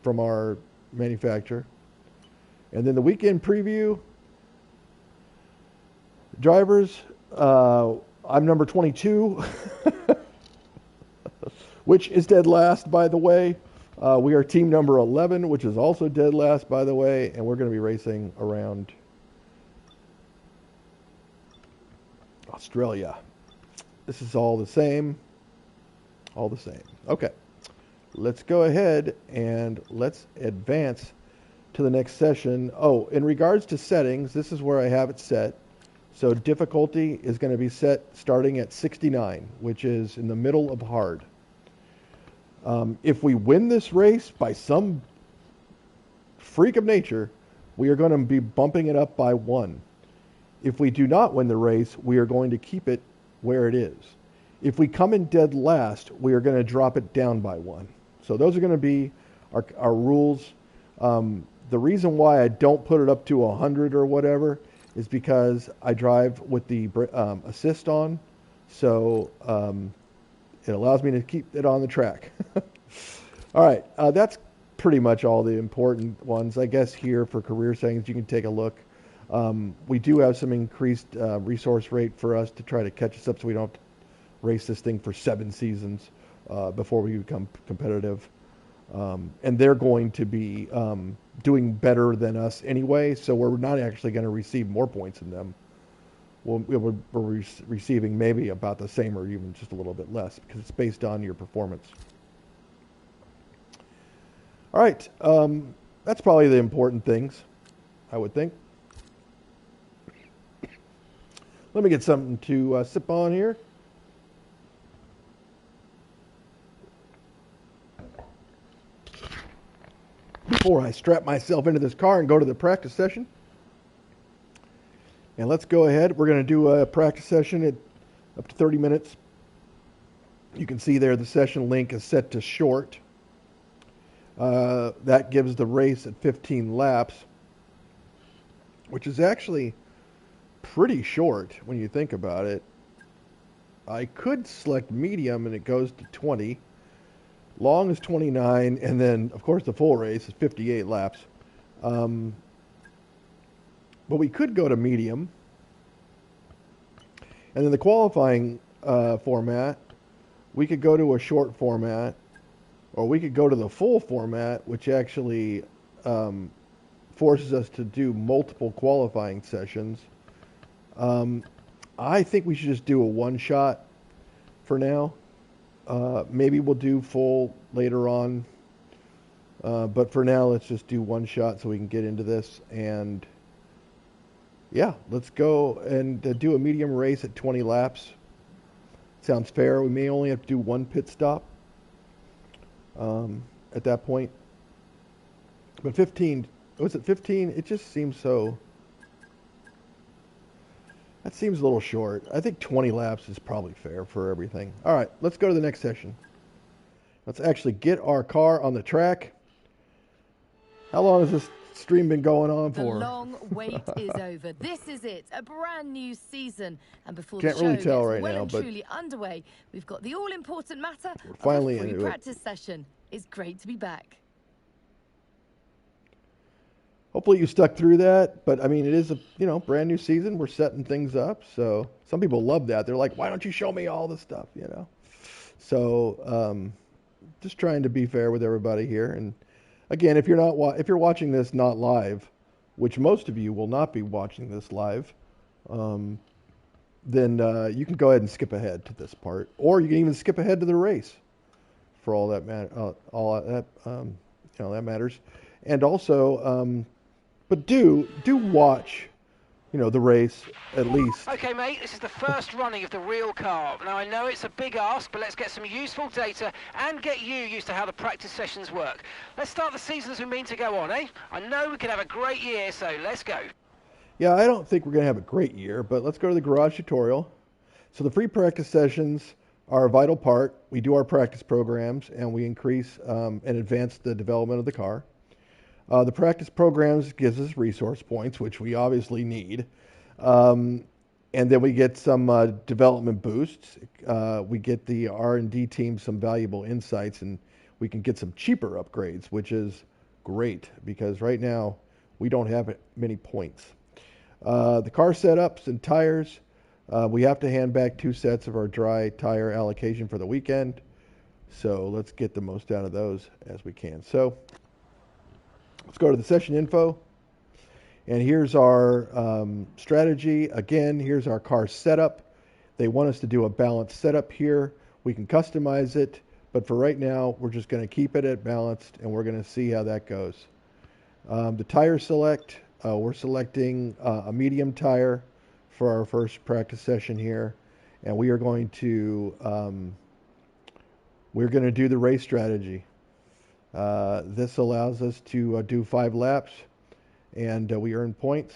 from our manufacturer. And then the weekend preview. Drivers, I'm number 22, which is dead last, by the way. We are team number 11, which is also dead last, by the way, and we're going to be racing around Australia. This is all the same. All the same. Okay. Let's go ahead and let's advance to the next session. Oh, in regards to settings, this is where I have it set. So difficulty is going to be set starting at 69, which is in the middle of hard. If we win this race by some freak of nature, we are going to be bumping it up by 1. If we do not win the race, we are going to keep it where it is. If we come in dead last, we are going to drop it down by 1. So those are going to be our rules. The reason why I don't put it up to 100 or whatever is because I drive with the assist on, so it allows me to keep it on the track. All right, that's pretty much all the important ones. I guess here for career settings, you can take a look. We do have some increased resource rate for us to try to catch us up so we don't have to race this thing for 7 seasons before we become competitive. And they're going to be doing better than us anyway, so we're not actually going to receive more points than them. We're receiving maybe about the same or even just a little bit less because it's based on your performance. All right, that's probably the important things, I would think. Let me get something to sip on here. Before I strap myself into this car and go to the practice session. And let's go ahead. We're going to do a practice session at up to 30 minutes. You can see there the session link is set to short. That gives the race at 15 laps, which is actually pretty short when you think about it. I could select medium and it goes to 20. Long is 29, and then, of course, the full race is 58 laps. But we could go to medium. And then the qualifying format, we could go to a short format, or we could go to the full format, which actually forces us to do multiple qualifying sessions. I think we should just do a one-shot for now. Maybe we'll do full later on. But for now, let's just do one shot so we can get into this. And yeah, let's go and do a medium race at 20 laps. Sounds fair. We may only have to do one pit stop at that point. But 15, was it 15? It just seems so... That seems a little short. I think 20 laps is probably fair for everything. All right, let's go to the next session. Let's actually get our car on the track. How long has this stream been going on for? The long wait is over. This is it, a brand new season. And before Can't the show really tell gets right well now, and but truly underway, we've got the all-important matter we're finally of a free into it. practice session. It's great to be back. Hopefully you stuck through that, but I mean, it is a brand new season. We're setting things up, so some people love that. They're like, "Why don't you show me all the stuff?" So just trying to be fair with everybody here. And again, if you're watching this not live, which most of you will not be watching this live, then you can go ahead and skip ahead to this part, or you can even skip ahead to the race for all that that matters. And also. But do watch, the race at least. Okay, mate, this is the first running of the real car. Now, I know it's a big ask, but let's get some useful data and get you used to how the practice sessions work. Let's start the season as we mean to go on, eh? I know we can have a great year, so let's go. Yeah, I don't think we're going to have a great year, but let's go to the garage tutorial. So the free practice sessions are a vital part. We do our practice programs, and we increase and advance the development of the car. The practice programs gives us resource points, which we obviously need. And then we get some development boosts. We get the R&D team some valuable insights, and we can get some cheaper upgrades, which is great because right now we don't have many points. The car setups and tires, we have to hand back 2 sets of our dry tire allocation for the weekend. So let's get the most out of those as we can. So let's go to the session info. And here's our strategy. Again, here's our car setup. They want us to do a balanced setup here. We can customize it, but for right now, we're just going to keep it at balanced, and we're going to see how that goes. The tire select, we're selecting a medium tire for our first practice session here, and we are going to do the race strategy. This allows us to do 5 laps. And we earn points,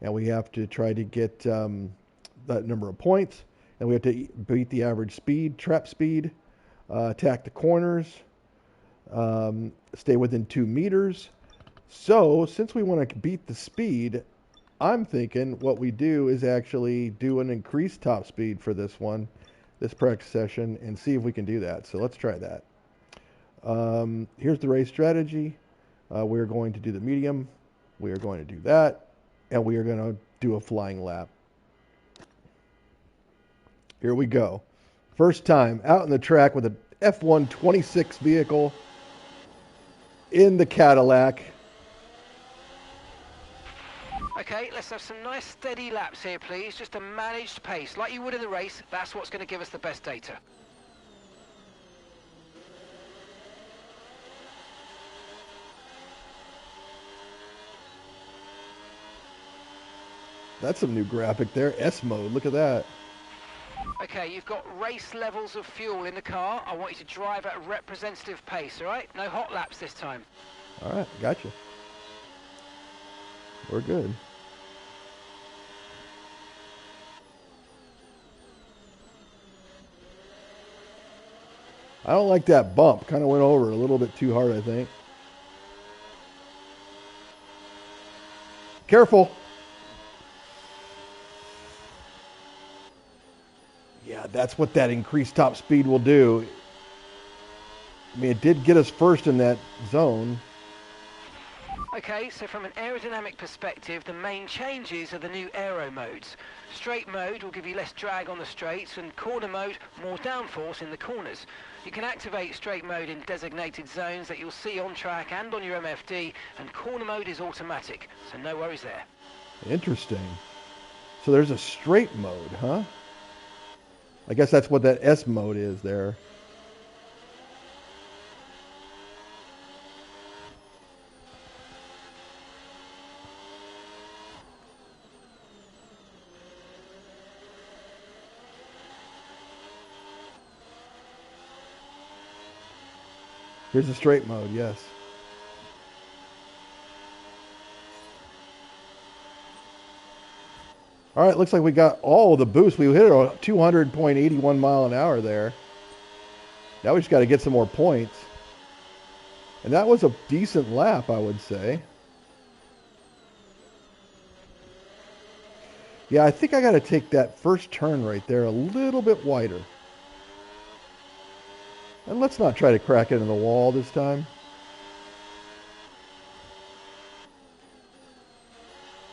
and we have to try to get that number of points, and we have to beat the average speed, trap speed, attack the corners, stay within 2 meters. So since we want to beat the speed, I'm thinking what we do is actually do an increased top speed for this practice session, and see if we can do that. So let's try that. Here's the race strategy. We're going to do the medium. We are going to do that, and we are going to do a flying lap. Here we go. First time out on the track with an F126 vehicle in the Cadillac. Okay, let's have some nice steady laps here, please. Just a managed pace, like you would in the race. That's what's going to give us the best data. That's some new graphic there. S mode, look at that. Okay, you've got race levels of fuel in the car. I want you to drive at a representative pace, all right? No hot laps this time. All right, gotcha. We're good. I don't like that bump. Kind of went over a little bit too hard, I think. Careful. Yeah, that's what that increased top speed will do. I mean, it did get us first in that zone. Okay, so from an aerodynamic perspective, the main changes are the new aero modes. Straight mode will give you less drag on the straights, and corner mode, more downforce in the corners. You can activate straight mode in designated zones that you'll see on track and on your MFD, and corner mode is automatic, so no worries there. Interesting. So there's a straight mode, huh? I guess that's what that S mode is there. Here's the straight mode, yes. All right, looks like we got all the boosts. We hit a 200.81 mile an hour there. Now we just got to get some more points. And that was a decent lap, I would say. Yeah, I think I got to take that first turn right there a little bit wider. And let's not try to crack it in the wall this time.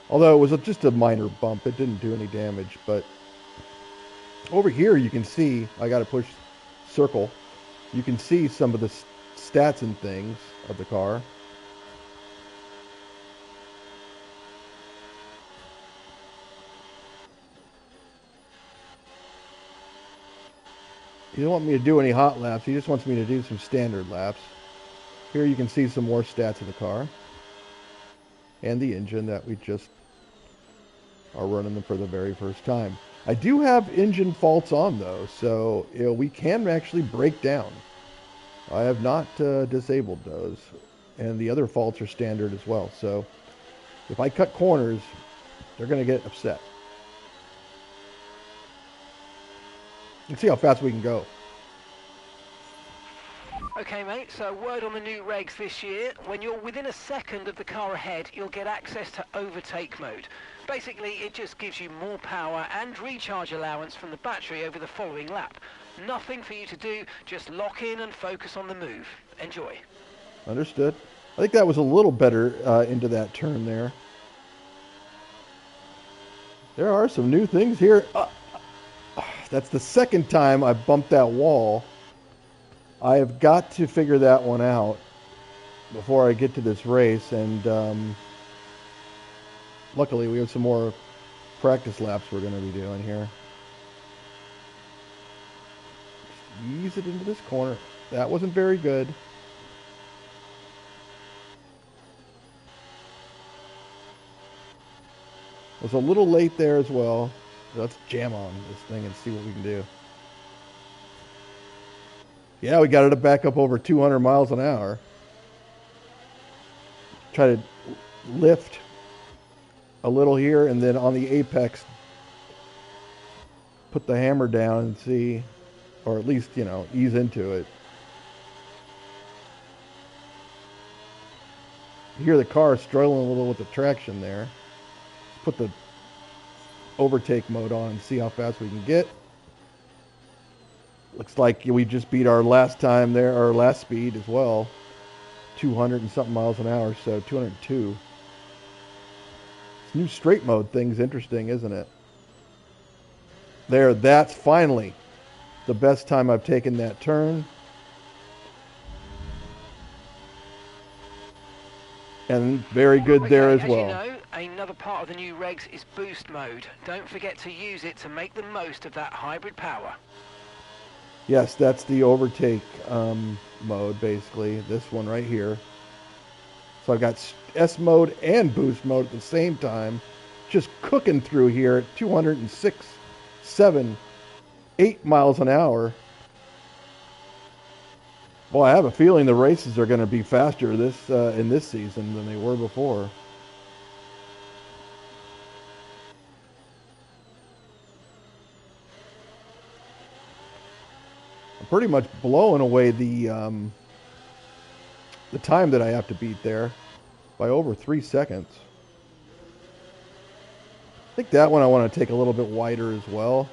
Although it was just a minor bump, it didn't do any damage. But over here you can see, I got to push circle. You can see some of the stats and things of the car. He doesn't want me to do any hot laps. He just wants me to do some standard laps. Here you can see some more stats of the car. And the engine that we just are running them for the very first time. I do have engine faults on though, so we can actually break down. I have not disabled those. And the other faults are standard as well. So if I cut corners, they're going to get upset. Let's see how fast we can go. Okay, mate, so word on the new regs this year. When you're within a second of the car ahead, you'll get access to overtake mode. Basically, it just gives you more power and recharge allowance from the battery over the following lap. Nothing for you to do, just lock in and focus on the move. Enjoy. Understood. I think that was a little better into that turn there. There are some new things here. That's the second time I've bumped that wall. I have got to figure that one out before I get to this race, and luckily we have some more practice laps we're going to be doing here. Just ease it into this corner. That wasn't very good. Was a little late there as well. Let's jam on this thing and see what we can do. Yeah, we got it back up over 200 miles an hour. Try to lift a little here, and then on the apex, put the hammer down and see, or at least, ease into it. You hear the car struggling a little with the traction there. Put the overtake mode on and see how fast we can get. Looks like we just beat our last time there, our last speed as well. 200 and something miles an hour, so 202. This new straight mode thing's interesting, isn't it? There, that's finally the best time I've taken that turn. And very good there as well. As you know, another part of the new regs is boost mode. Don't forget to use it to make the most of that hybrid power. Yes, that's the overtake mode, basically. This one right here. So I've got S mode and boost mode at the same time. Just cooking through here at 206, 7, 8 miles an hour. Well, I have a feeling the races are going to be faster in this season than they were before. I'm pretty much blowing away the time that I have to beat there by over 3 seconds. I think that one I want to take a little bit wider as well.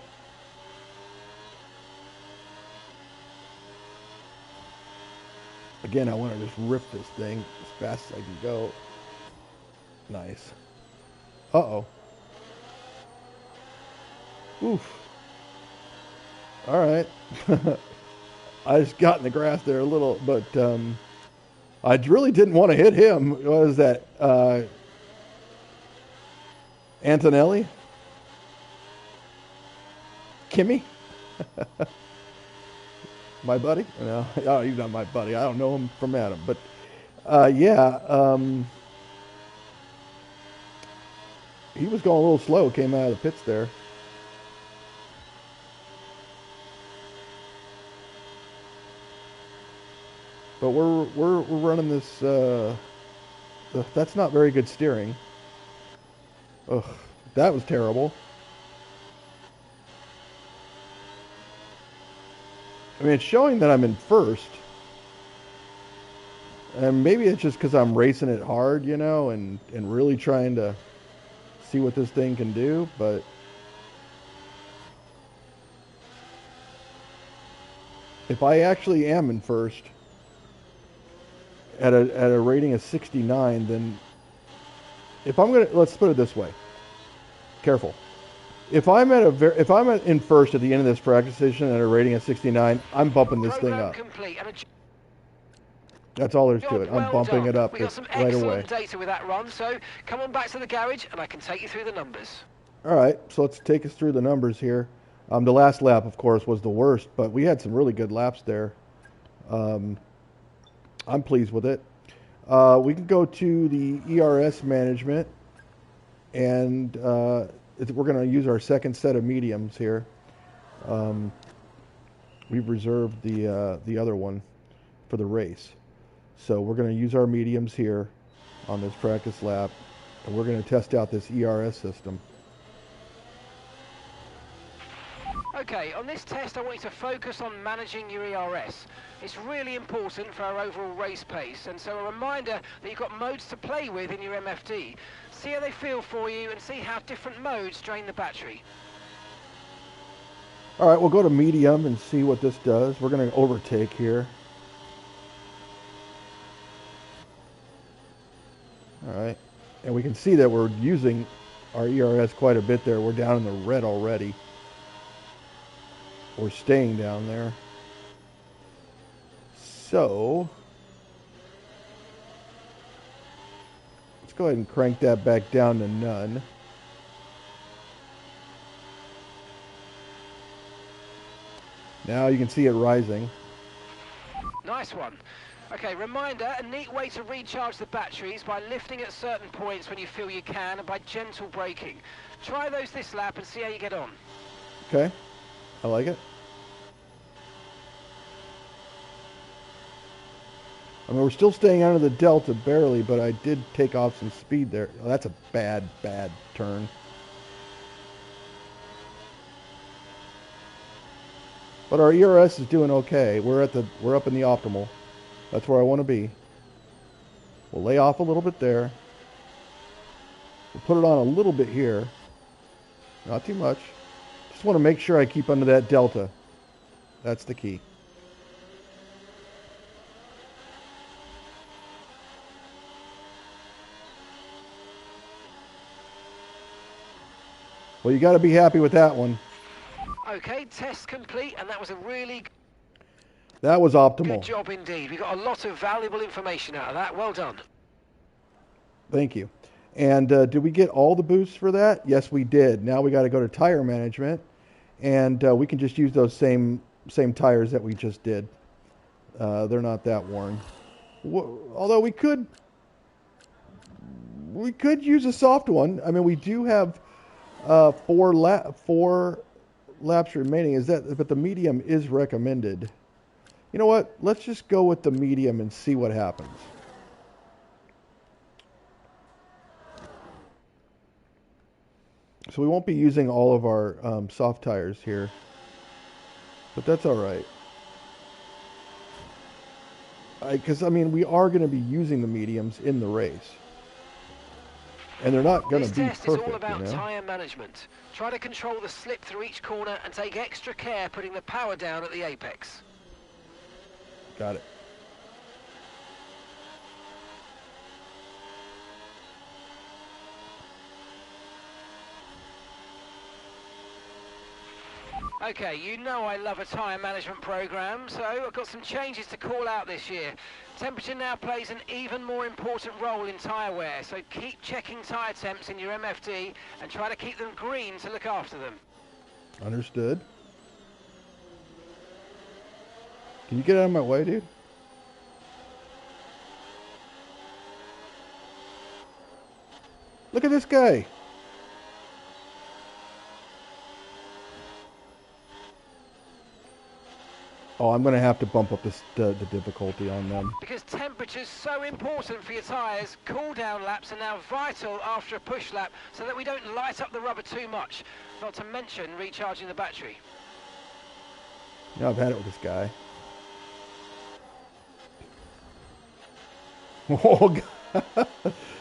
Again, I want to just rip this thing as fast as I can go. Nice. Uh-oh. Oof. All right. I just got in the grass there a little, but I really didn't want to hit him. What was that? Antonelli? Kimmy? My buddy? No, oh, he's not my buddy. I don't know him from Adam. But, yeah. He was going a little slow. Came out of the pits there. But we're running this. That's not very good steering. Ugh, that was terrible. I mean, it's showing that I'm in first. And maybe it's just because I'm racing it hard, and really trying to see what this thing can do. But if I actually am in first at a rating of 69, then if I'm gonna, let's put it this way. Careful. If I'm in first at the end of this practice session at a rating of 69, I'm bumping this thing up. That's all there's to it. I'm bumping it up right away. We got some excellent data with that run, so come on back to the garage and I can take you through the numbers. All right, so let's take us through the numbers here. The last lap, of course, was the worst, but we had some really good laps there. I'm pleased with it. We can go to the ERS management, and we're going to use our second set of mediums here. We've reserved the other one for the race. So we're going to use our mediums here on this practice lap, and we're going to test out this ERS system. Okay, on this test I want you to focus on managing your ERS. It's really important for our overall race pace, and so a reminder that you've got modes to play with in your MFD. See how they feel for you and see how different modes drain the battery. All right, we'll go to medium and see what this does. We're going to overtake here. All right, and we can see that we're using our ERS quite a bit there. We're down in the red already. We're staying down there. So let's go ahead and crank that back down to none. Now you can see it rising. Nice one. Okay, reminder, a neat way to recharge the batteries by lifting at certain points when you feel you can and by gentle braking. Try those this lap and see how you get on. Okay, I like it. I mean, we're still staying under the delta barely, but I did take off some speed there. Oh, that's a bad turn. But our ERS is doing okay. We're up in the optimal. That's where I want to be. We'll lay off a little bit there. We'll put it on a little bit here. Not too much. Just want to make sure I keep under that delta. That's the key. Well, you got to be happy with that one. Okay, test complete, and that was a really That was optimal. good job indeed. We got a lot of valuable information out of that. Well done. Thank you. And did we get all the boosts for that? Yes, we did. Now we got to go to tire management, and we can just use those same tires that we just did. They're not that worn. Although we could use a soft one. I mean, we do have 4 laps remaining. But the medium is recommended. You know what? Let's just go with the medium and see what happens. So we won't be using all of our soft tires here, but that's all right. Because I mean, we are going to be using the mediums in the race, and they're not going to be perfect. This test is all about tire management. Try to control the slip through each corner and take extra care putting the power down at the apex. Got it. Okay, you know I love a tyre management program, so I've got some changes to call out this year. Temperature now plays an even more important role in tyre wear, so keep checking tyre temps in your MFD and try to keep them green to look after them. Understood. Can you get out of my way, dude? Look at this guy. Oh, I'm going to have to bump up the difficulty on them. Because temperature's so important for your tyres, cool down laps are now vital after a push lap so that we don't light up the rubber too much, not to mention recharging the battery. Yeah, I've had it with this guy. Oh,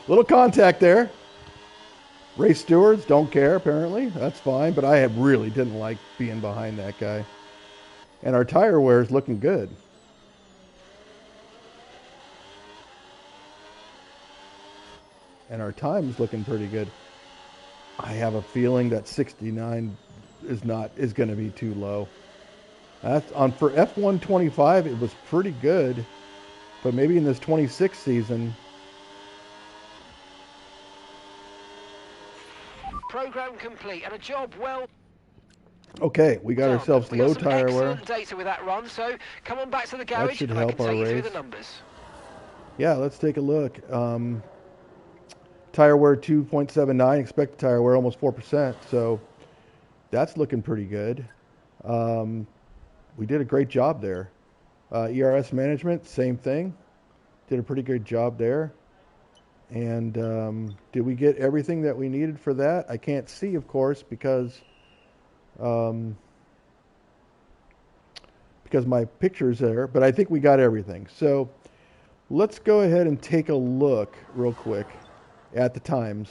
little contact there. Race stewards don't care, apparently. That's fine, but I really didn't like being behind that guy. And our tire wear is looking good. And our time's looking pretty good. I have a feeling that 69 is going to be too low. That's for F125 it was pretty good, but maybe in this 26 season. Program complete and a job well. Okay, we got ourselves low tire wear. Excellent data with that run, so come on back to the garage should and help I can our take you through race. the numbers. Yeah, let's take a look. Tire wear 2.79, expected tire wear almost 4%, so that's looking pretty good. We did a great job there. ERS management, same thing. Did a pretty good job there. And did we get everything that we needed for that? I can't see, of course, because because my picture's there, but I think we got everything. So let's go ahead and take a look real quick at the times.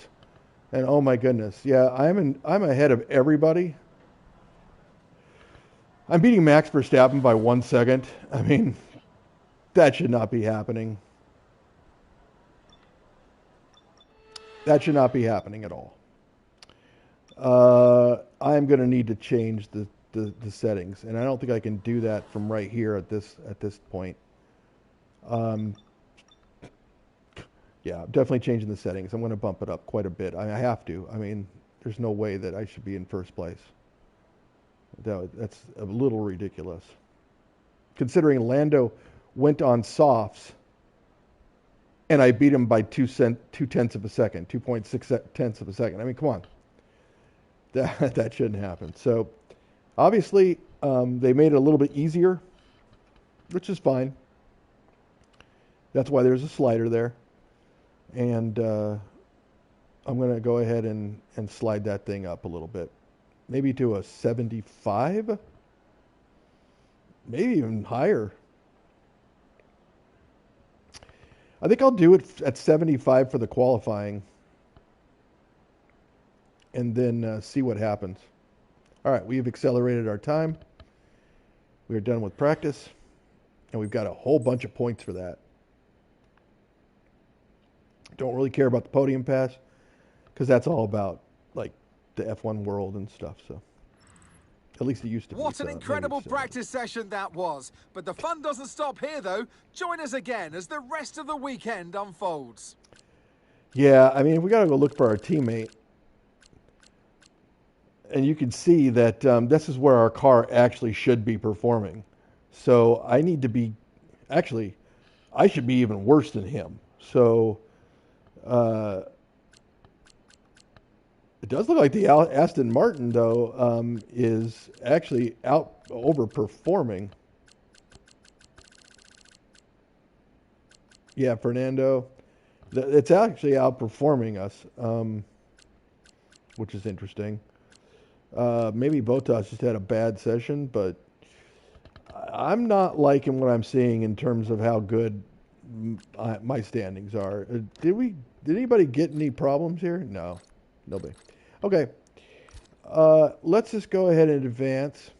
And oh my goodness, yeah, I'm ahead of everybody. I'm beating Max Verstappen by 1 second. I mean, that should not be happening. That should not be happening at all. I'm going to need to change the settings, and I don't think I can do that from right here at this point. Yeah, I'm definitely changing the settings. I'm going to bump it up quite a bit. I have to. I mean, there's no way that I should be in first place. That's a little ridiculous. Considering Lando went on softs, and I beat him by 2/10 of a second, 2.6 tenths of a second. I mean, come on. That shouldn't happen. So, obviously, they made it a little bit easier, which is fine. That's why there's a slider there. And I'm going to go ahead and slide that thing up a little bit. Maybe to a 75? Maybe even higher. I think I'll do it at 75 for the qualifying. And then see what happens. All right, we've accelerated our time. We are done with practice. And we've got a whole bunch of points for that. Don't really care about the podium pass because that's all about like the F1 world and stuff. So at least it used to be. What an incredible practice session that was. But the fun doesn't stop here, though. Join us again as the rest of the weekend unfolds. Yeah, I mean, we got to go look for our teammate. And you can see that this is where our car actually should be performing. So I need to be, actually, I should be even worse than him. So it does look like the Aston Martin, though, is actually overperforming. Yeah, Fernando, it's actually outperforming us, which is interesting. Maybe Bottas just had a bad session, but I'm not liking what I'm seeing in terms of how good my standings are. Did anybody get any problems here? No, nobody. Okay, let's just go ahead and advance.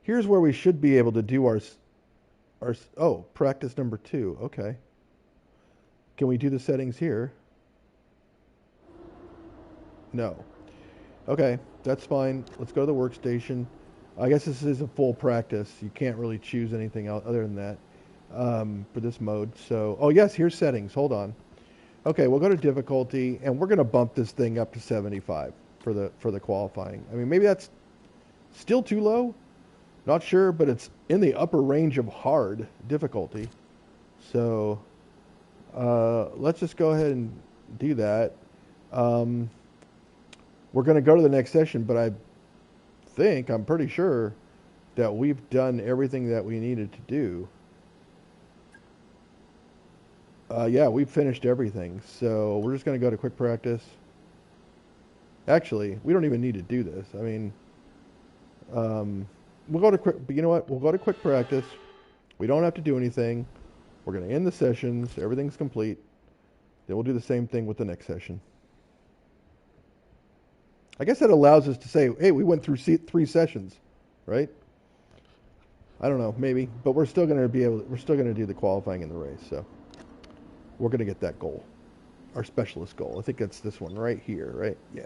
Here's where we should be able to do our practice number 2. Okay, can we do the settings here? No. Okay, that's fine. Let's go to the workstation. I guess this is a full practice. You can't really choose anything else other than that for this mode. So, oh yes, here's settings. Hold on. Okay, we'll go to difficulty, and we're going to bump this thing up to 75 for the qualifying. I mean, maybe that's still too low. Not sure, but it's in the upper range of hard difficulty. So, let's just go ahead and do that. We're going to go to the next session, but I'm pretty sure that we've done everything that we needed to do. Yeah, we've finished everything. So we're just going to go to quick practice. Actually, we don't even need to do this. I mean, we'll go to quick, but you know what? We'll go to quick practice. We don't have to do anything. We're going to end the sessions. Everything's complete. Then we'll do the same thing with the next session. I guess that allows us to say, hey, we went through 3 sessions, right? I don't know, maybe, but we're still going to do the qualifying in the race. So we're going to get that goal, our specialist goal. I think that's this one right here, right? Yeah.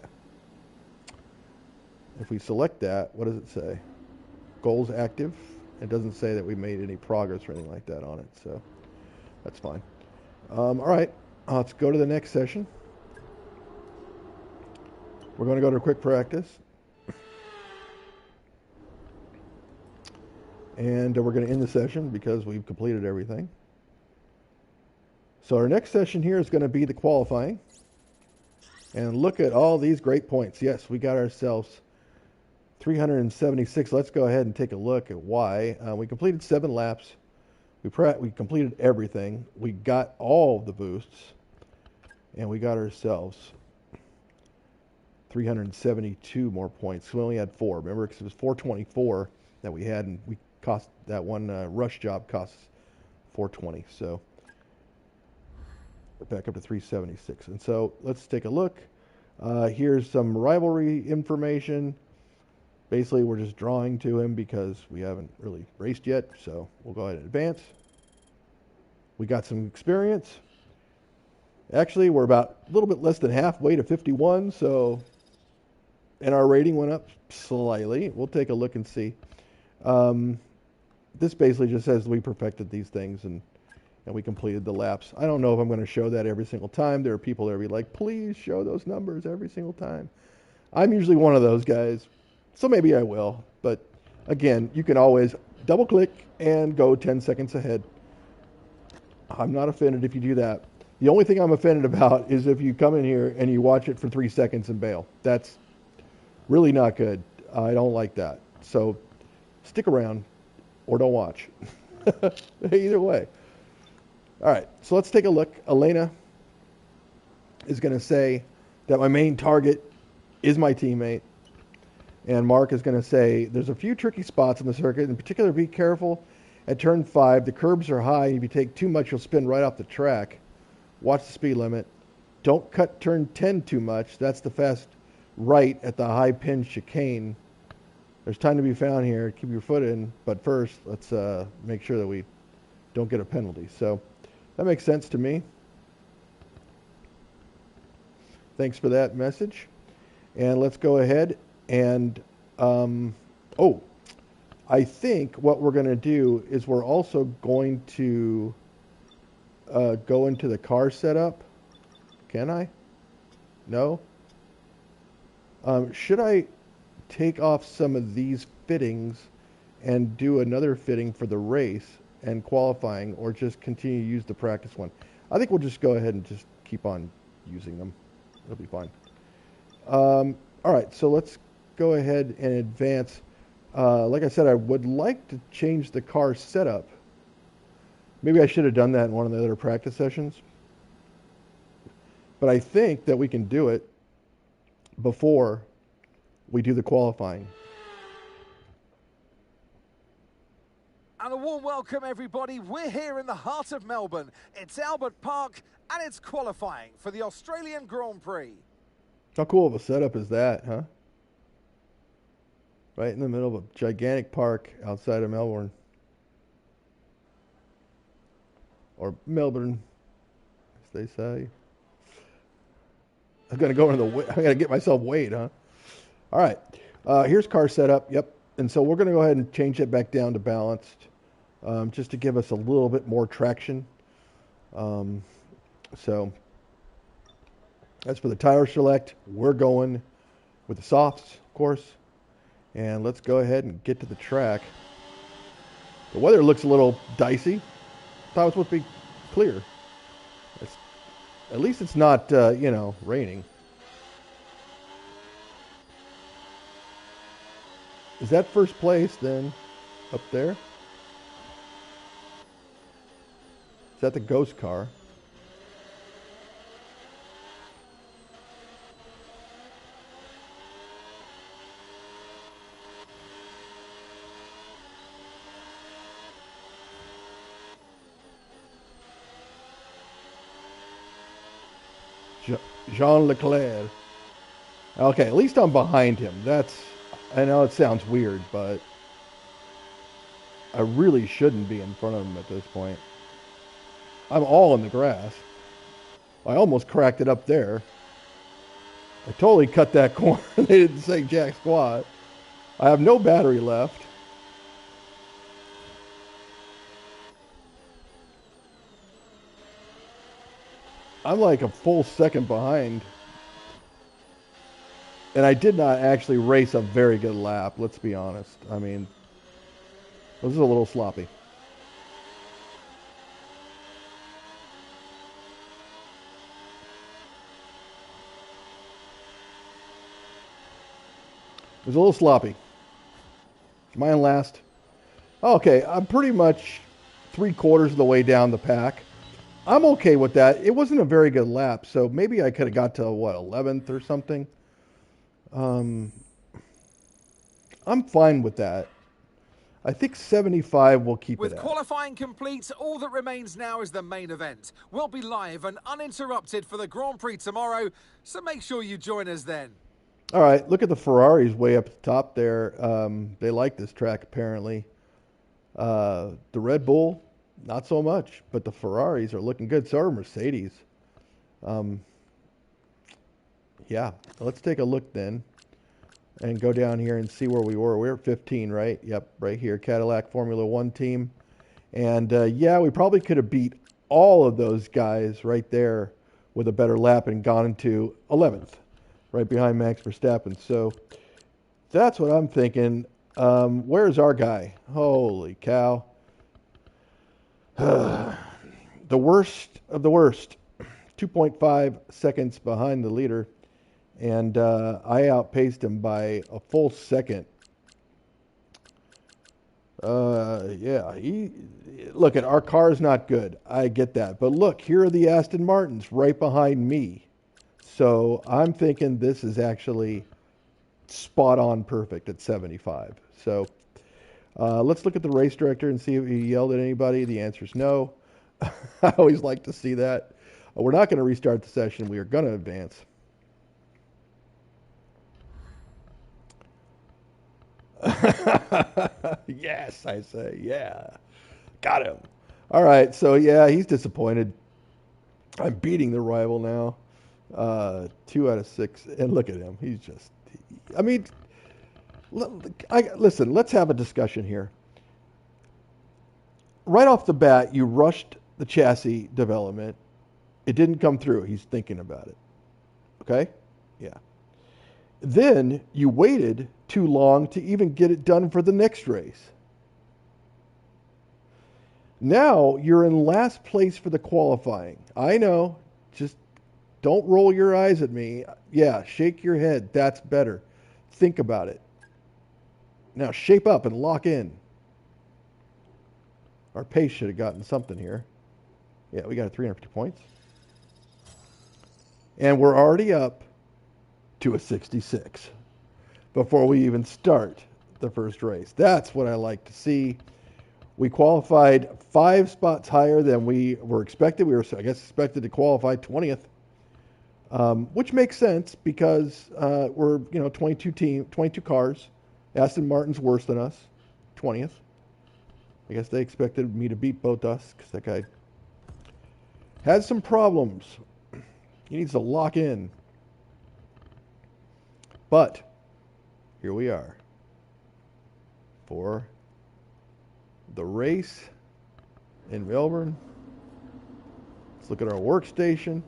If we select that, what does it say? Goals active. It doesn't say that we made any progress or anything like that on it, so that's fine. All right, let's go to the next session. We're going to go to quick practice. And we're going to end the session because we've completed everything. So our next session here is going to be the qualifying. And look at all these great points. Yes, we got ourselves 376. Let's go ahead and take a look at why. We completed 7 laps. We completed everything. We got all the boosts. And we got ourselves 372 more points. We only had 4. Remember, because it was 424 that we had, and we cost that one rush job cost 420. So we're back up to 376. And so let's take a look. Here's some rivalry information. Basically, we're just drawing to him because we haven't really raced yet. So we'll go ahead and advance. We got some experience. Actually, we're about a little bit less than halfway to 51. So, and our rating went up slightly. We'll take a look and see. This basically just says we perfected these things and we completed the laps. I don't know if I'm going to show that every single time. There are people that will be like, please show those numbers every single time. I'm usually one of those guys, so maybe I will. But again, you can always double click and go 10 seconds ahead. I'm not offended if you do that. The only thing I'm offended about is if you come in here and you watch it for 3 seconds and bail. That's really not good. I don't like that. So stick around or don't watch. Either way. All right, so let's take a look. Elena is going to say that my main target is my teammate. And Mark is going to say there's a few tricky spots on the circuit. In particular, be careful at turn 5. The curbs are high. If you take too much, you'll spin right off the track. Watch the speed limit. Don't cut turn 10 too much. That's the fast right at the high pin chicane. There's time to be found here. Keep your foot in. But first, let's make sure that we don't get a penalty. So that makes sense to me. Thanks for that message. And let's go ahead and, I think what we're going to do is we're also going to go into the car setup. Can I? No? Should I take off some of these fittings and do another fitting for the race and qualifying, or just continue to use the practice one? I think we'll just go ahead and just keep on using them. It'll be fine. All right, so let's go ahead and advance. Like I said, I would like to change the car setup. Maybe I should have done that in one of the other practice sessions. But I think that we can do it before we do the qualifying. And a warm welcome, everybody. We're here in the heart of Melbourne. It's Albert Park, and it's qualifying for the Australian Grand Prix. How cool of a setup is that, huh? Right in the middle of a gigantic park outside of Melbourne. Or Melbourne, as they say. I'm gonna go into the. I gotta get myself weighed, huh? All right. Here's car setup. Yep. And so we're gonna go ahead and change it back down to balanced, just to give us a little bit more traction. So as for the tire select, we're going with the softs, of course. And let's go ahead and get to the track. The weather looks a little dicey. Thought it was supposed to be clear. At least it's not, raining. Is that first place then up there? Is that the ghost car? Jean Leclerc. Okay, at least I'm behind him. I know it sounds weird, but I really shouldn't be in front of him at this point. I'm all in the grass. I almost cracked it up there. I totally cut that corner. They didn't say jack squat. I have no battery left. I'm like a full second behind. And I did not actually race a very good lap, let's be honest. I mean, this is a little sloppy. It was a little sloppy. Mine last. Okay, I'm pretty much 3/4 of the way down the pack. I'm okay with that. It wasn't a very good lap, so maybe I could have got to, 11th or something. I'm fine with that. I think 75 will keep With it at. qualifying complete, all that remains now is the main event. We'll be live and uninterrupted for the Grand Prix tomorrow, so make sure you join us then. All right, look at the Ferraris way up at the top there. They like this track apparently. The Red Bull, not so much, but the Ferraris are looking good. So are Mercedes. Yeah, let's take a look then and go down here and see where we were. We're at 15, right? Yep, right here, Cadillac Formula One team. And yeah, we probably could have beat all of those guys right there with a better lap and gone into 11th, right behind Max Verstappen. So that's what I'm thinking. Where's our guy? Holy cow. The worst of the worst. 2.5 seconds behind the leader. And I outpaced him by a full second. Yeah, look, our car's not good. I get that. But look, here are the Aston Martins right behind me. So I'm thinking this is actually spot on perfect at 75. So let's look at the race director and see if he yelled at anybody. The answer is no. I always like to see that. We're not going to restart the session. We are going to advance. Yes, I say, yeah. Got him. All right, so yeah, he's disappointed. I'm beating the rival now. 2 out of 6. And look at him. He's just, I mean, listen, let's have a discussion here. Right off the bat, you rushed the chassis development. It didn't come through. He's thinking about it. Okay? Yeah. Then you waited too long to even get it done for the next race. Now you're in last place for the qualifying. I know. Just don't roll your eyes at me. Yeah, shake your head. That's better. Think about it. Now shape up and lock in. Our pace should have gotten something here. Yeah, we got 350 points. And we're already up to a 66 before we even start the first race. That's what I like to see. We qualified 5 spots higher than we were expected. We were, I guess, expected to qualify 20th, which makes sense because we're 22 cars. Aston Martin's worse than us, 20th. I guess they expected me to beat both us because that guy has some problems. He needs to lock in. But here we are for the race in Melbourne. Let's look at our workstation.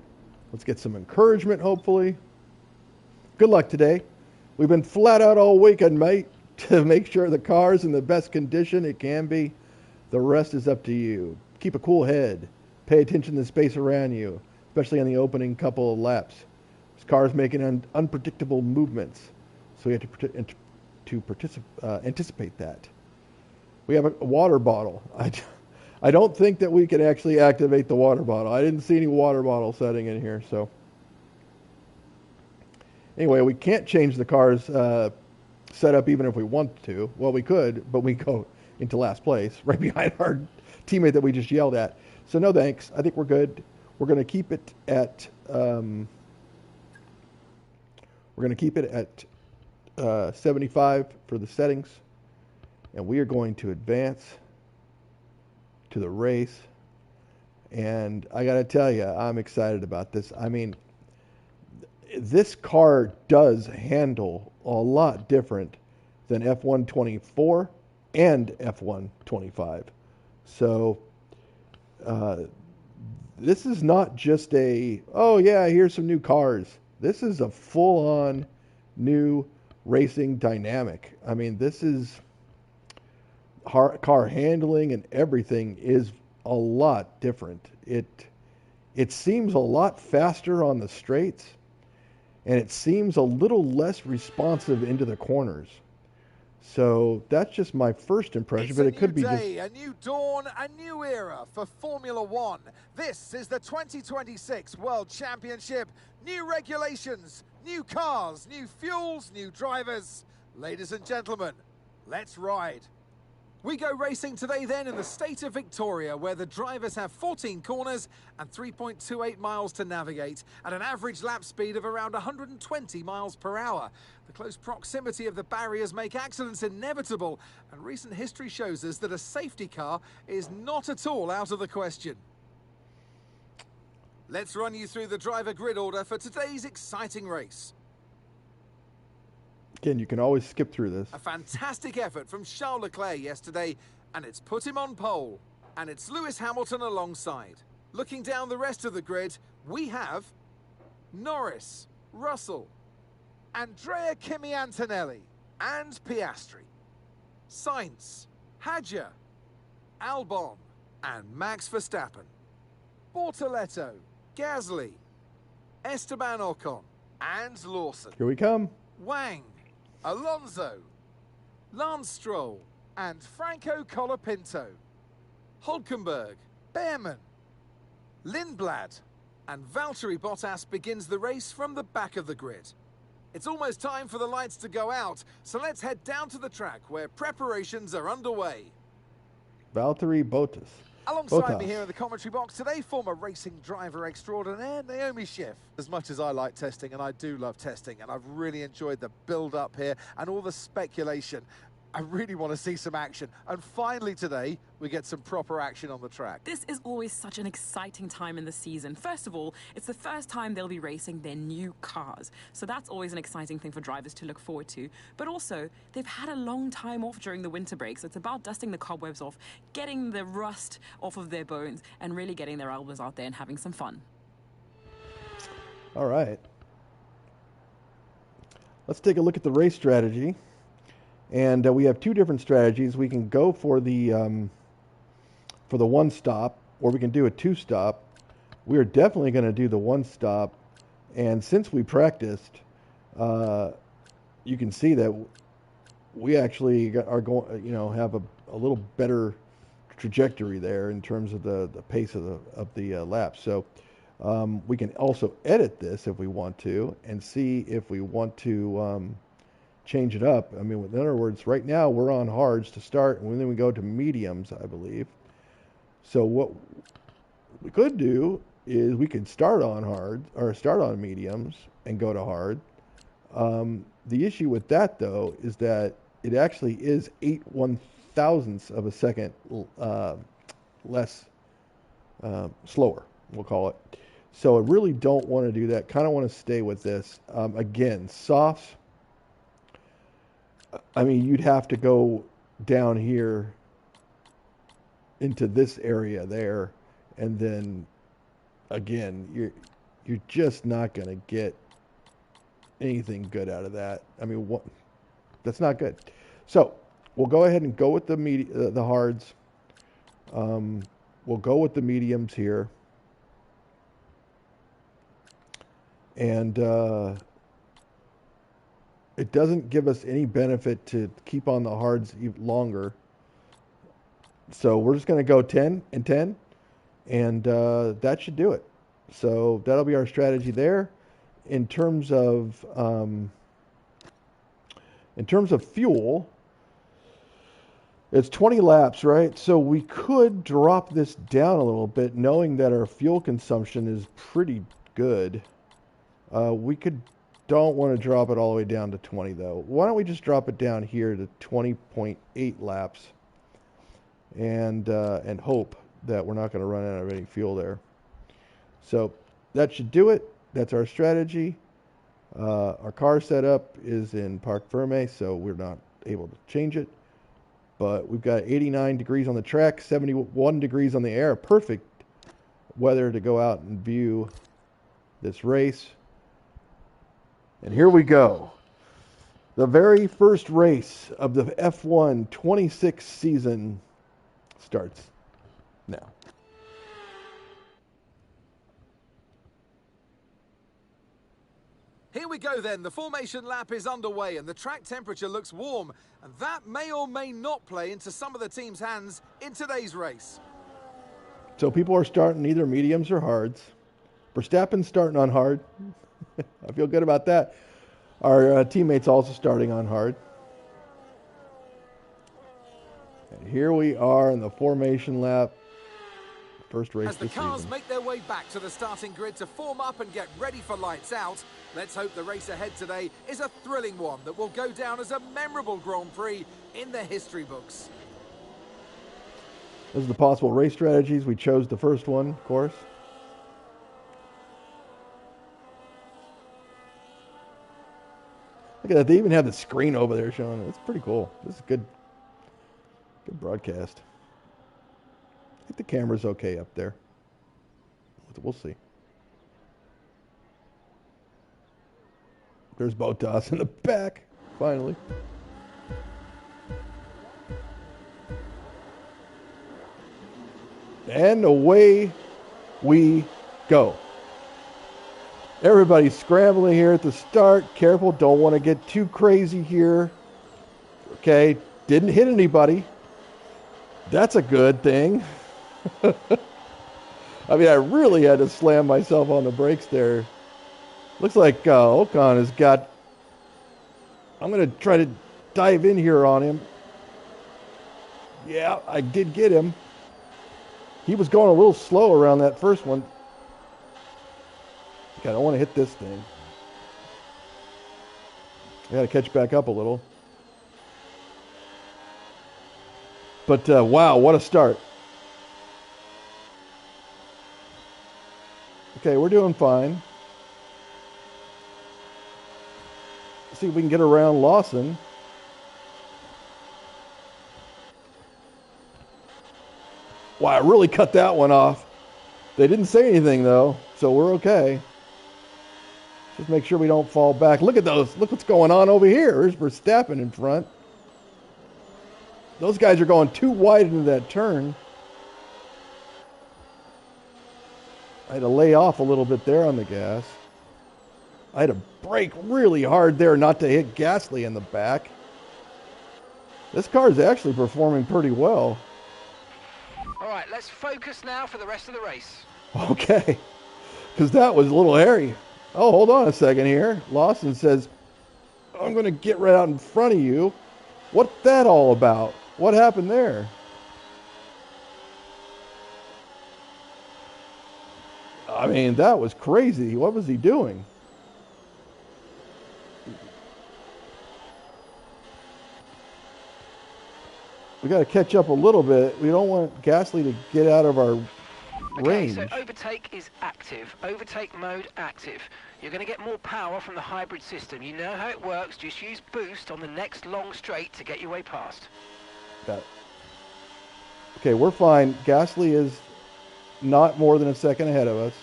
Let's get some encouragement, hopefully. Good luck today. We've been flat out all weekend, mate, to make sure the car's in the best condition it can be. The rest is up to you. Keep a cool head. Pay attention to the space around you, especially on the opening couple of laps. This car is making unpredictable movements, so you have to anticipate that. We have a water bottle. I don't think that we can actually activate the water bottle. I didn't see any water bottle setting in here. So anyway, we can't change the car's setup even if we want to. Well, we could, but we go into last place right behind our teammate that we just yelled at. So no thanks. I think we're good. We're going to keep it at 75 for the settings, and we are going to advance to the race. And I got to tell you, I'm excited about this. I mean, this car does handle a lot different than F124 and F125. So this is not just oh yeah, here's some new cars. This is a full-on new racing dynamic. I mean, this is car handling and everything is a lot different. It seems a lot faster on the straights, and it seems a little less responsive into the corners. So that's just my first impression, but it could be just a new dawn, a new era for Formula One. This is the 2026 World Championship. New regulations, New cars, new fuels, new drivers. Ladies and gentlemen, let's ride. We go racing today then in the state of Victoria, where the drivers have 14 corners and 3.28 miles to navigate at an average lap speed of around 120 miles per hour. The close proximity of the barriers make accidents inevitable, and recent history shows us that a safety car is not at all out of the question. Let's run you through the driver grid order for today's exciting race. Again, you can always skip through this. A fantastic effort from Charles Leclerc yesterday, and it's put him on pole. And it's Lewis Hamilton alongside. Looking down the rest of the grid, we have Norris, Russell, Andrea Kimi Antonelli, and Piastri, Sainz, Hadjar, Albon, and Max Verstappen, Bortoletto, Gasly, Esteban Ocon, and Lawson. Here we come. Wang, Alonso, Lance Stroll, and Franco Colapinto, Hülkenberg, Behrman, Lindblad, and Valtteri Bottas begins the race from the back of the grid. It's almost time for the lights to go out, so let's head down to the track where preparations are underway. Valtteri Bottas. Alongside me here in the commentary box today, former racing driver extraordinaire, Naomi Schiff. As much as I like testing, and I do love testing, and I've really enjoyed the build-up here and all the speculation, I really want to see some action. And finally today, we get some proper action on the track. This is always such an exciting time in the season. First of all, it's the first time they'll be racing their new cars. So that's always an exciting thing for drivers to look forward to. But also, they've had a long time off during the winter break. So it's about dusting the cobwebs off, getting the rust off of their bones, and really getting their elbows out there and having some fun. All right. Let's take a look at the race strategy. And we have two different strategies. We can go for the one stop, or we can do a two stop. We are definitely going to do the one stop. And since we practiced, you can see that we actually are going, have a little better trajectory there in terms of the pace of the laps. So we can also edit this if we want to, and see if we want to change it up. I mean, in other words, right now we're on hards to start, and then we go to mediums, I believe. So what we could do is we could start on hard, or start on mediums and go to hard. The issue with that, though, is that it actually is 8/1000ths of a second less slower, we'll call it. So I really don't want to do that. Kind of want to stay with this. Again, softs. I mean, you'd have to go down here into this area there, and then again, you're just not going to get anything good out of that. I mean, that's not good. So we'll go ahead and go with the hards. We'll go with the mediums here, and it doesn't give us any benefit to keep on the hards even longer. So we're just going to go 10 and 10, and that should do it. So that'll be our strategy there. In terms of fuel, it's 20 laps, right? So we could drop this down a little bit, knowing that our fuel consumption is pretty good. We don't want to drop it all the way down to 20, though. Why don't we just drop it down here to 20.8 laps, and hope that we're not going to run out of any fuel there. So that should do it. That's our strategy. Our car setup is in Parc Ferme, so we're not able to change it. But we've got 89 degrees on the track, 71 degrees on the air. Perfect weather to go out and view this race. And here we go. The very first race of the F1 26 season starts now. Here we go then. The formation lap is underway and the track temperature looks warm, and that may or may not play into some of the team's hands in today's race. So people are starting either mediums or hards. Verstappen's starting on hard. I feel good about that. Our teammates also starting on hard. And here we are in the formation lap. First race As the this cars season. make their way back to the starting grid to form up and get ready for lights out, let's hope the race ahead today is a thrilling one that will go down as a memorable Grand Prix in the history books. Those are the possible race strategies. We chose the first one, of course. Look at that. They even have the screen over there showing it. It's pretty cool. This is good broadcast. I think the camera's okay up there. We'll see. There's Bottas in the back, finally. And away we go. Everybody's scrambling here at the start. Careful, don't want to get too crazy here. Okay, didn't hit anybody. That's a good thing. I mean, I really had to slam myself on the brakes there. Looks like Ocon has got... I'm going to try to dive in here on him. Yeah, I did get him. He was going a little slow around that first one. Okay, I don't want to hit this thing. I got to catch back up a little. But wow, what a start. Okay, we're doing fine. Let's see if we can get around Lawson. Wow, I really cut that one off. They didn't say anything, though, so we're okay. Just make sure we don't fall back. Look at those. Look what's going on over here. There's Verstappen in front. Those guys are going too wide into that turn. I had to lay off a little bit there on the gas. I had to brake really hard there not to hit Gasly in the back. This car is actually performing pretty well. All right, let's focus now for the rest of the race. Okay, because that was a little hairy. Oh, hold on a second here. Lawson says, I'm going to get right out in front of you. What's that all about? What happened there? I mean, that was crazy. What was he doing? We got to catch up a little bit. We don't want Gasly to get out of our range. Okay, so overtake is active. Overtake mode active. You're going to get more power from the hybrid system. You know how it works. Just use boost on the next long straight to get your way past. Got it. Okay, we're fine. Gasly is not more than a second ahead of us.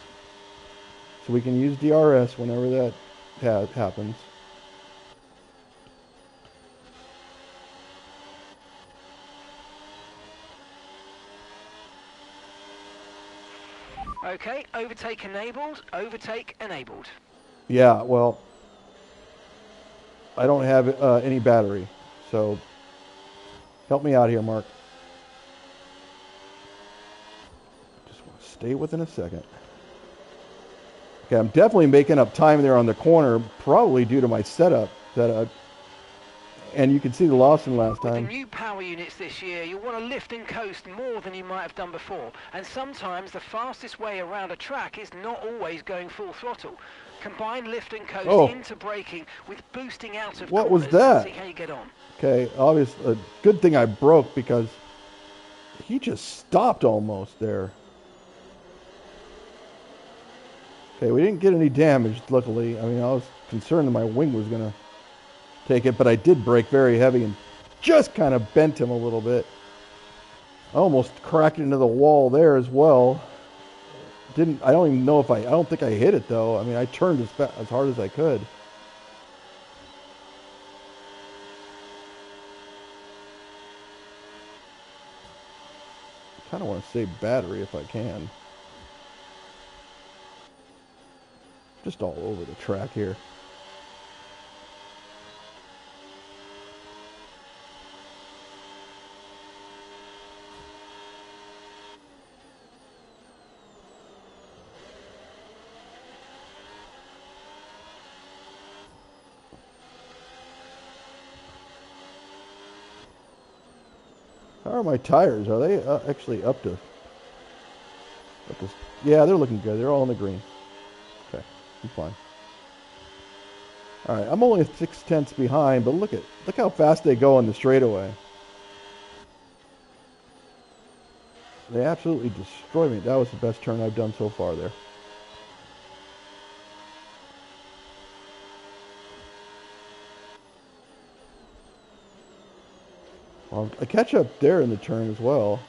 So we can use DRS whenever that happens. Okay, overtake enabled. Overtake enabled. Yeah, well, I don't have any battery, so help me out here, Mark. Just want to stay within a second. Okay, I'm definitely making up time there on the corner, probably due to my setup. And you can see the Lawson last time. With the new power units this year, you'll want to lift and coast more than you might have done before. And sometimes the fastest way around a track is not always going full throttle. Combine lift and coast into braking with boosting out of What corners was that? and see how you get on. Okay, obviously, good thing I broke because he just stopped almost there. Okay, we didn't get any damage, luckily. I mean, I was concerned that my wing was going to take it, but I did brake very heavy and just kind of bent him a little bit. I almost cracked into the wall there as well. I don't even know if I don't think I hit it though. I mean, I turned as hard as I could. I kind of want to save battery if I can. Just all over the track here. How are my tires? Are they actually up to... Yeah, they're looking good. They're all in the green. Okay, I'm fine. All right, I'm only 6/10 behind, but look how fast they go on the straightaway. They absolutely destroyed me. That was the best turn I've done so far there. Well, I catch up there in the turn as well.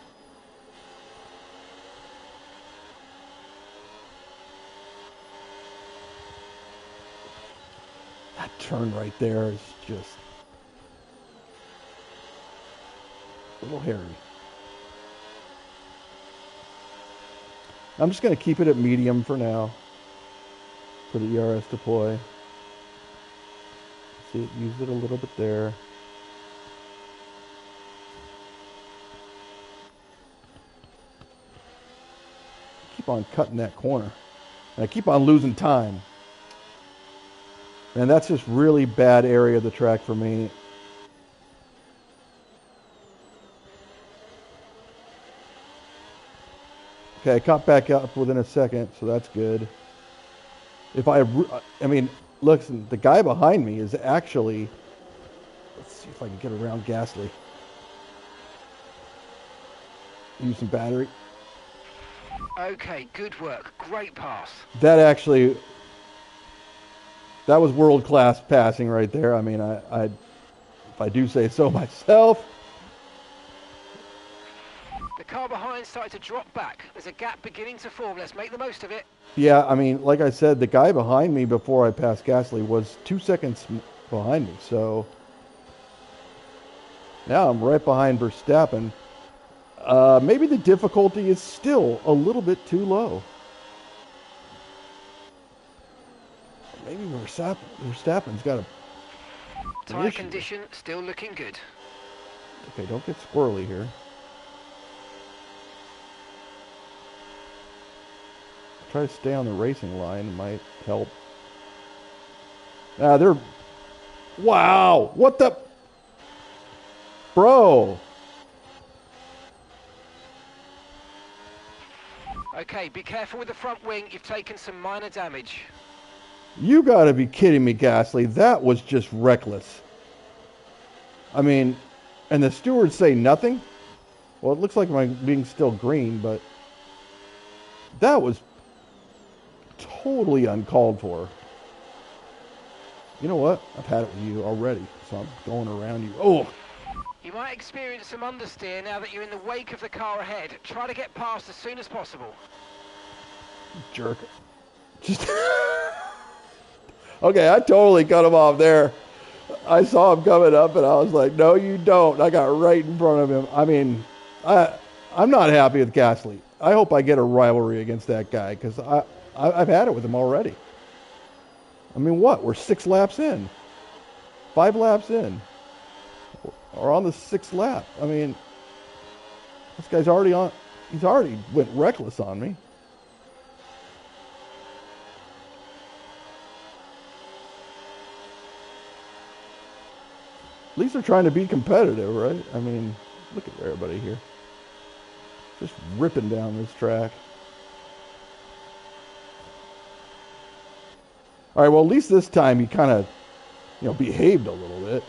That turn right there is just a little hairy. I'm just going to keep it at medium for now for the ERS deploy. See, use it a little bit there. Keep on cutting that corner. And I keep on losing time. And that's just really bad area of the track for me. Okay, I caught back up within a second, so that's good. I mean, listen, the guy behind me is actually... Let's see if I can get around Gasly. Use some battery. Okay, good work. Great pass. That was world-class passing right there. I mean, if I do say so myself. The car behind started to drop back. There's a gap beginning to form. Let's make the most of it. Yeah, I mean, like I said, the guy behind me before I passed Gasly was 2 seconds behind me. So now I'm right behind Verstappen. Maybe the difficulty is still a little bit too low. Maybe Verstappen's got a... Tyre condition still looking good. Okay, don't get squirrely here. Try to stay on the racing line. It might help. They're... Wow! What the... Bro! Okay, be careful with the front wing. You've taken some minor damage. You gotta be kidding me, Gasly. That was just reckless. I mean, and the stewards say nothing? Well, it looks like my being still green, but that was totally uncalled for. You know what? I've had it with you already, so I'm going around you. Oh! You might experience some understeer now that you're in the wake of the car ahead. Try to get past as soon as possible. Jerk. Just... Okay, I totally cut him off there. I saw him coming up, and I was like, no, you don't. I got right in front of him. I mean, I'm not happy with Gasly. I hope I get a rivalry against that guy, because I've had it with him already. I mean, what? We're 6 laps in. 5 laps in. Or on the 6th lap. I mean, this guy's already on. He's already went reckless on me. At least they're trying to be competitive, right? I mean, look at everybody here. Just ripping down this track. All right, well, at least this time he kind of, behaved a little bit.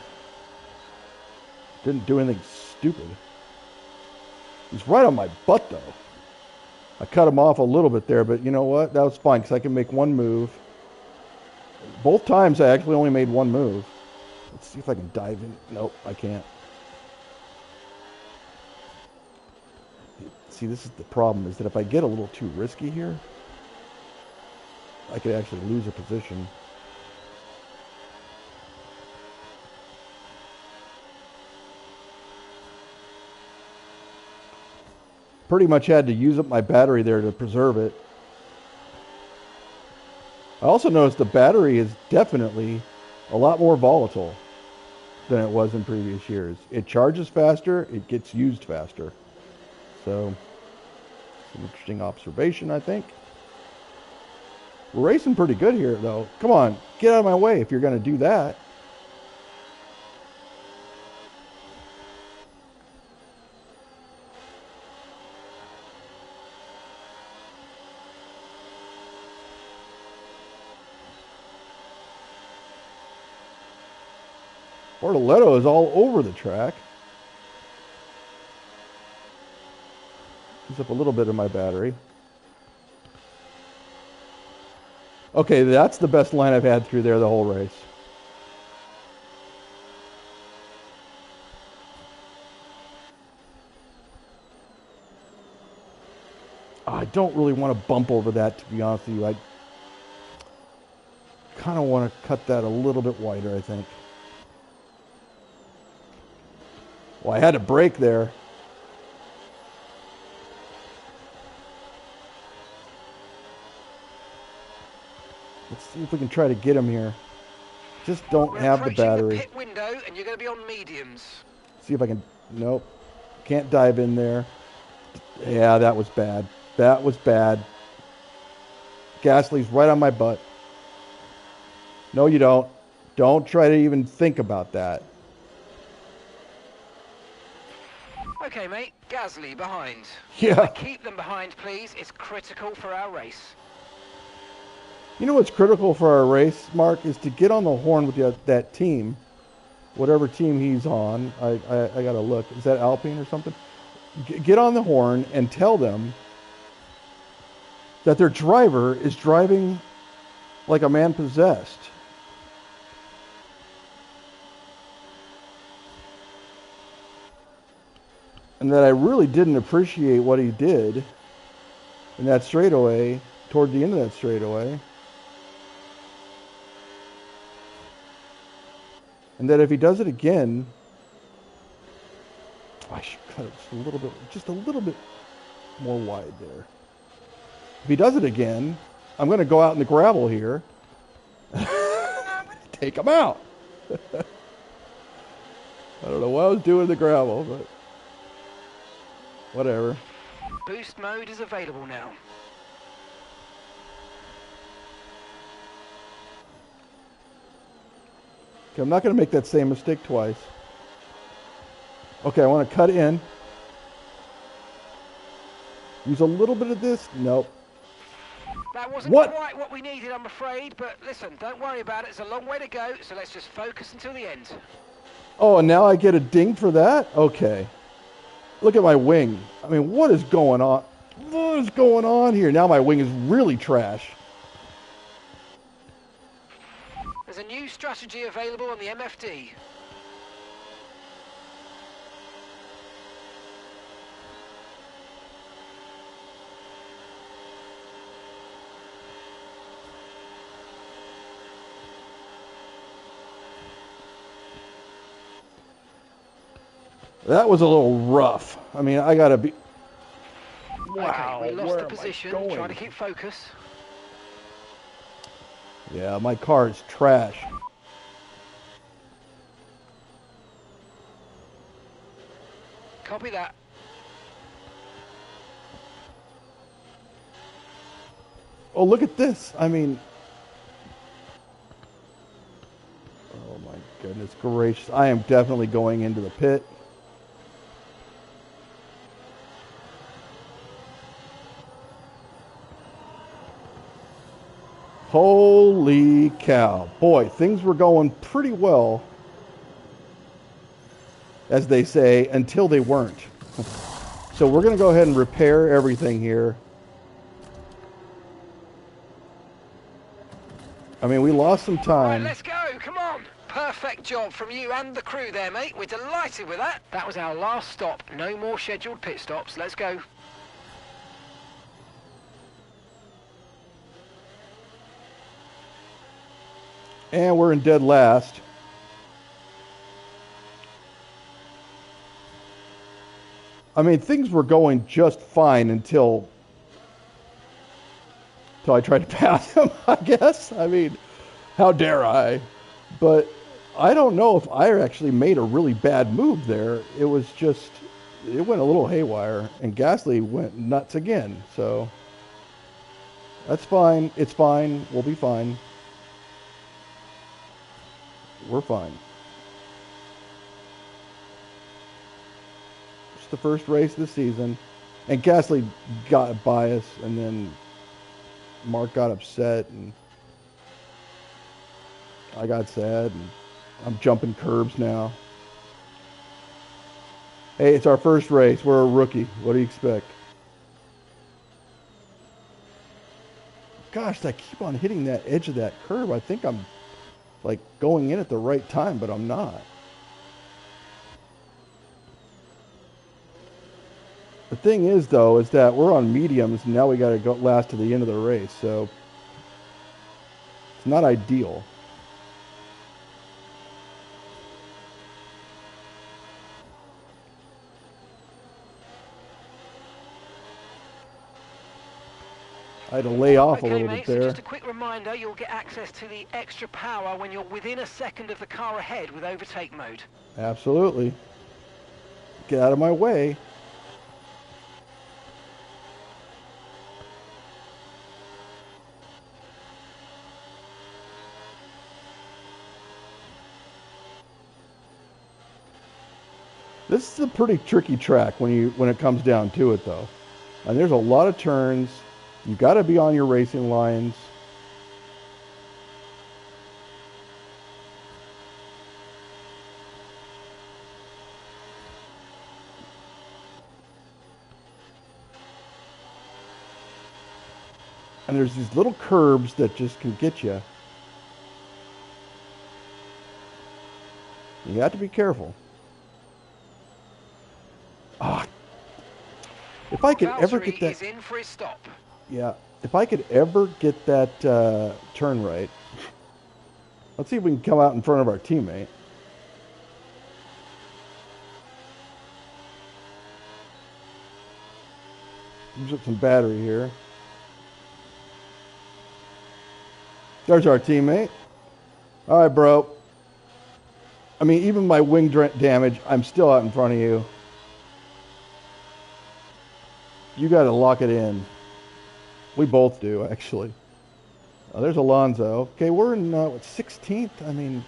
Didn't do anything stupid. He's right on my butt, though. I cut him off a little bit there, but you know what? That was fine, because I can make one move. Both times I actually only made one move. Let's see if I can dive in. Nope, I can't. See, this is the problem, is that if I get a little too risky here, I could actually lose a position. Pretty much had to use up my battery there to preserve it. I also noticed the battery is definitely a lot more volatile than it was in previous years. It charges faster, it gets used faster. So, it's an interesting observation, I think. We're racing pretty good here, though. Come on, get out of my way if you're going to do that. Bortoletto is all over the track. Use up a little bit of my battery. Okay, that's the best line I've had through there the whole race. I don't really want to bump over that, to be honest with you. I kind of want to cut that a little bit wider, I think. Well, I had to brake there. Let's see if we can try to get him here. Just don't have the battery. The pit window, and you're going to be on mediums. See if I can. Nope. Can't dive in there. Yeah, that was bad. That was bad. Gasly's right on my butt. No, you don't. Don't try to even think about that. Okay, mate. Gasly behind. Yeah. Keep them behind, please. It's critical for our race. You know what's critical for our race, Mark, is to get on the horn with that team, whatever team he's on. I got to look. Is that Alpine or something? Get on the horn and tell them that their driver is driving like a man possessed. And that I really didn't appreciate what he did in that straightaway, toward the end of that straightaway. And that if he does it again, I should cut it just a little bit more wide there. If he does it again, I'm going to go out in the gravel here. I'm going to take him out. I don't know what I was doing in the gravel, but whatever. Boost mode is available now. Okay, I'm not going to make that same mistake twice. Okay, I want to cut in. Use a little bit of this. Nope. That wasn't quite what we needed, I'm afraid, but listen, don't worry about it. It's a long way to go, so let's just focus until the end. Oh, and now I get a ding for that? Okay. Look at my wing. I mean, what is going on? What is going on here? Now my wing is really trash. There's a new strategy available on the MFD. That was a little rough. I mean, I gotta be... Wow, okay, we lost where the am I position. going? Trying to keep focus. Yeah, my car is trash. Copy that. Oh, look at this. I mean... Oh my goodness gracious. I am definitely going into the pit. Holy cow. Boy, things were going pretty well, as they say, until they weren't. So we're going to go ahead and repair everything here. I mean, we lost some time. Right, let's go. Come on. Perfect job from you and the crew there, mate. We're delighted with that. That was our last stop. No more scheduled pit stops. Let's go. And we're in dead last. I mean, things were going just fine until I tried to pass him, I guess. I mean, how dare I? But I don't know if I actually made a really bad move there. It was just, it went a little haywire, and Gasly went nuts again. So that's fine. It's fine. We'll be fine. We're fine. It's the first race of the season. And Gasly got biased, and then Mark got upset, and I got sad, and I'm jumping curbs now. Hey, it's our first race. We're a rookie. What do you expect? Gosh, I keep on hitting that edge of that curb. I think I'm like going in at the right time, but I'm not. The thing is, though, is that we're on mediums, and now we got to go last to the end of the race, so it's not ideal. I had to lay off a little bit there. So just a quick reminder, you'll get access to the extra power when you're within a second of the car ahead with overtake mode. Absolutely. Get out of my way. This is a pretty tricky track when it comes down to it, though. And there's a lot of turns. You got to be on your racing lines. And there's these little curbs that just can get you. You have to be careful. Ah, if I could ever get that. Is in for his stop. Yeah, if I could ever get that turn right. Let's see if we can come out in front of our teammate. Use up some battery here. There's our teammate. All right, bro. I mean, even my wing damage, I'm still out in front of you. You got to lock it in. We both do, actually. There's Alonso. Okay, we're in, 16th? I mean,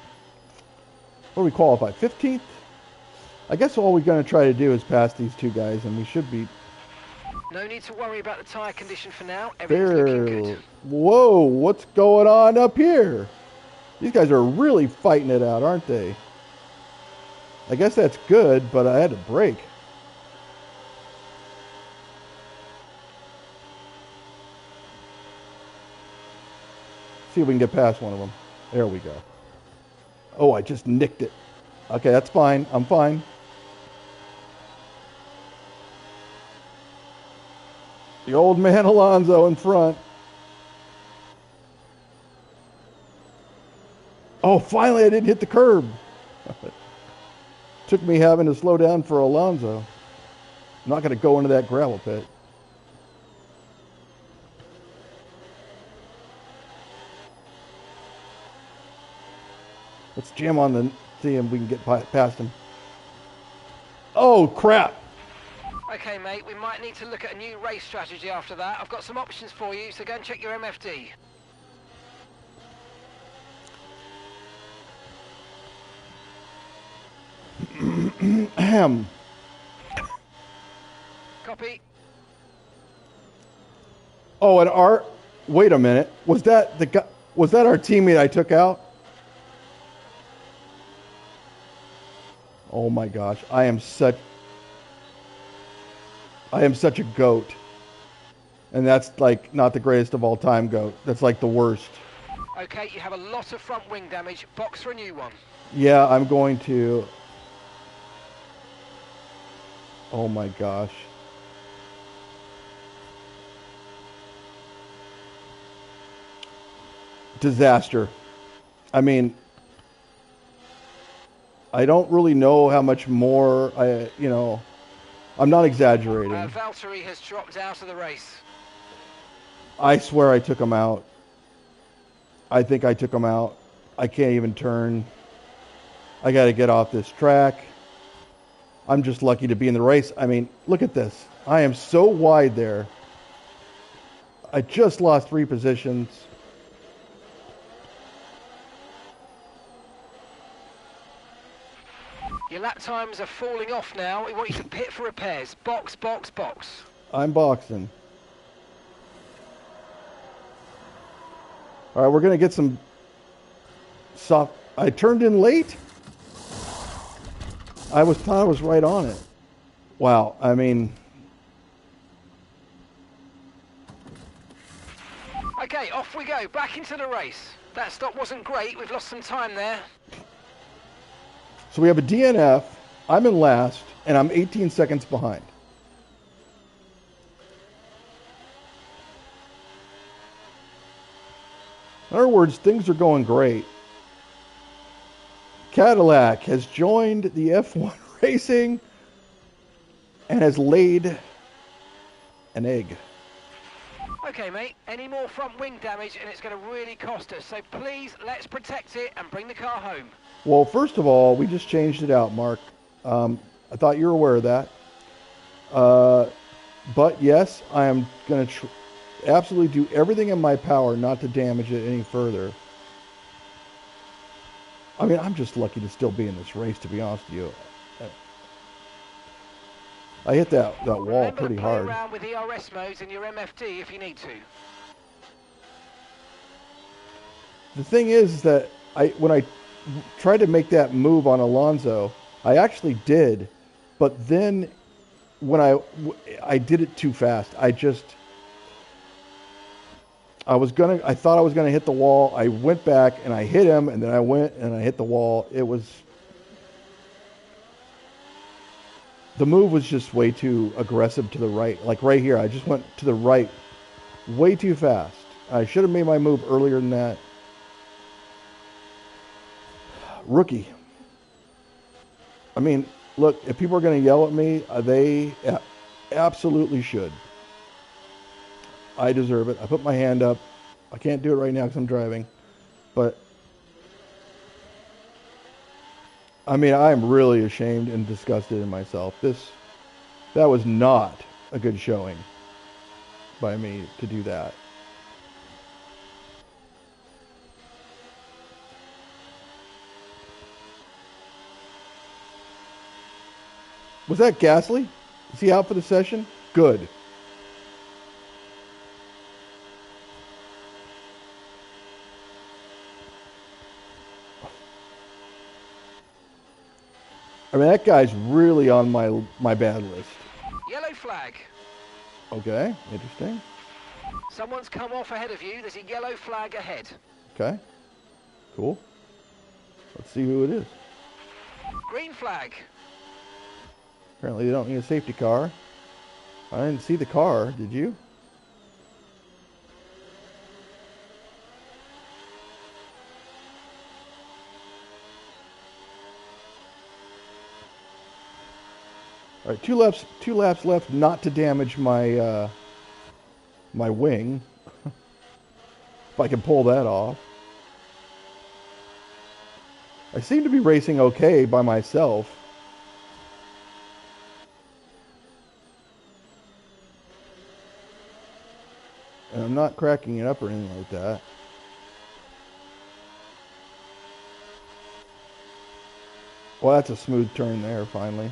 what do we qualify? 15th? I guess all we're going to try to do is pass these two guys, and we should be... No need to worry about the tyre condition for now. Everything's looking good. Whoa, what's going on up here? These guys are really fighting it out, aren't they? I guess that's good, but I had to brake. See if we can get past one of them. There we go. Oh, I just nicked it. Okay, that's fine. I'm fine. The old man Alonso in front. Oh, finally I didn't hit the curb. Took me having to slow down for Alonso. I'm not going to go into that gravel pit. Let's jam on the... See if we can get past him. Oh, crap. Okay, mate, we might need to look at a new race strategy after that. I've got some options for you, so go and check your MFD. Ahem. Copy. Oh, and our... Wait a minute. Was that the guy... Was that our teammate I took out? Oh my gosh, I am such a goat. And that's like not the greatest of all time goat. That's like the worst. Okay, you have a lot of front wing damage. Box for a new one. Yeah, I'm going to. Oh my gosh. Disaster. I mean, I don't really know how much more I'm not exaggerating. Valtteri has dropped out of the race. I swear I took him out. I think I took him out. I can't even turn. I got to get off this track. I'm just lucky to be in the race. I mean, look at this. I am so wide there. I just lost 3 positions. Your lap times are falling off now. We want you to pit for repairs. Box, box, box. I'm boxing. All right, we're going to get some soft... I turned in late? Thought I was right on it. Wow, I mean... Okay, off we go, back into the race. That stop wasn't great, we've lost some time there. So we have a DNF, I'm in last, and I'm 18 seconds behind. In other words, things are going great. Cadillac has joined the F1 racing and has laid an egg. Okay, mate, any more front wing damage and it's going to really cost us. So please, let's protect it and bring the car home. Well, first of all, we just changed it out, Mark. I thought you were aware of that. But yes, I am going to absolutely do everything in my power not to damage it any further. I mean, I'm just lucky to still be in this race, to be honest with you. I hit that wall Remember pretty to play hard. around with ERS modes in your MFD if you need to. The thing is that when I tried to make that move on Alonso, I actually did, but then when I did it too fast. I thought I was gonna hit the wall. I went back and I hit him, and then I went and I hit the wall. The move was just way too aggressive to the right. Like right here, I just went to the right way too fast. I should have made my move earlier than that. Rookie. I mean, look, if people are going to yell at me, they absolutely should. I deserve it. I put my hand up. I can't do it right now because I'm driving. But, I mean, I am really ashamed and disgusted in myself. That was not a good showing by me to do that. Was that Gasly? Is he out for the session? Good. I mean, that guy's really on my bad list. Yellow flag. Okay, interesting. Someone's come off ahead of you. There's a yellow flag ahead. Okay, cool. Let's see who it is. Green flag. Apparently they don't need a safety car. I didn't see the car, did you? All right, two laps left, not to damage my my wing. If I can pull that off. I seem to be racing okay by myself. And I'm not cracking it up or anything like that. Well, that's a smooth turn there, finally.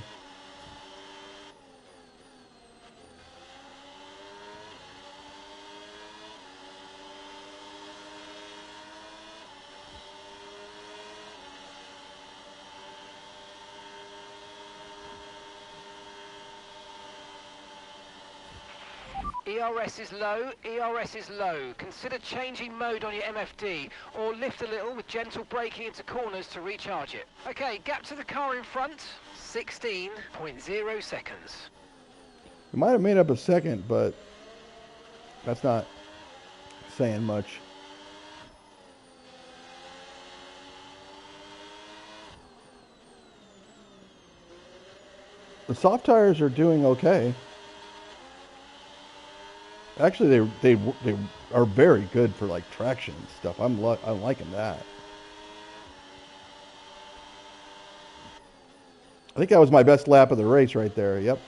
ERS is low, ERS is low. Consider changing mode on your MFD, or lift a little with gentle braking into corners to recharge it. Okay, gap to the car in front, 16.0 seconds. We might have made up a second, but that's not saying much. The soft tires are doing okay. Actually, they are very good for like traction and stuff. I'm liking that. I think that was my best lap of the race right there. Yep.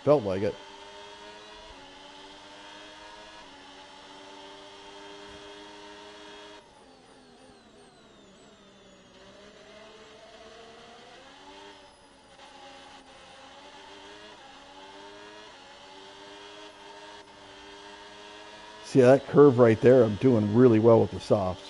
Felt like it. See that curve right there? I'm doing really well with the softs.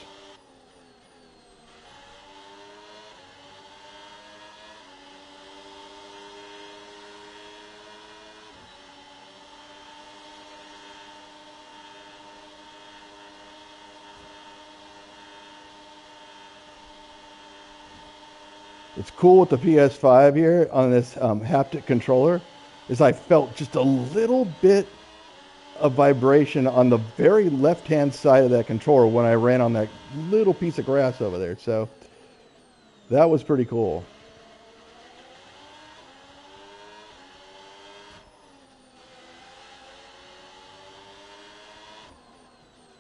It's cool with the PS5 here on this haptic controller is I felt just a little bit of vibration on the very left-hand side of that controller when I ran on that little piece of grass over there. So that was pretty cool.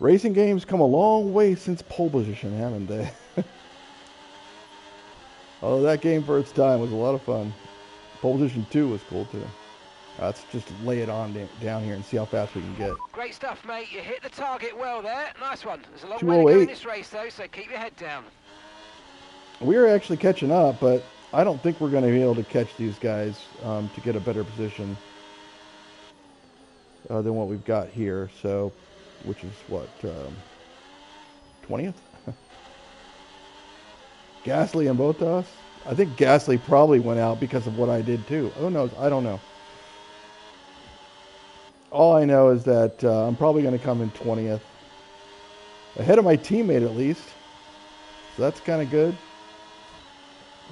Racing games come a long way since pole position, haven't they? Oh, that game for its time was a lot of fun. Pole position 2 was cool too. Let's just lay it on down here and see how fast we can get. Great stuff, mate. You hit the target well there. Nice one. There's a long way to go in 208. this race, though, so keep your head down. We're actually catching up, but I don't think we're going to be able to catch these guys to get a better position than what we've got here. So, which is what, 20th? Gasly and Bottas? I think Gasly probably went out because of what I did too. Who knows? I don't know. All I know is that I'm probably going to come in 20th. Ahead of my teammate at least. So that's kind of good.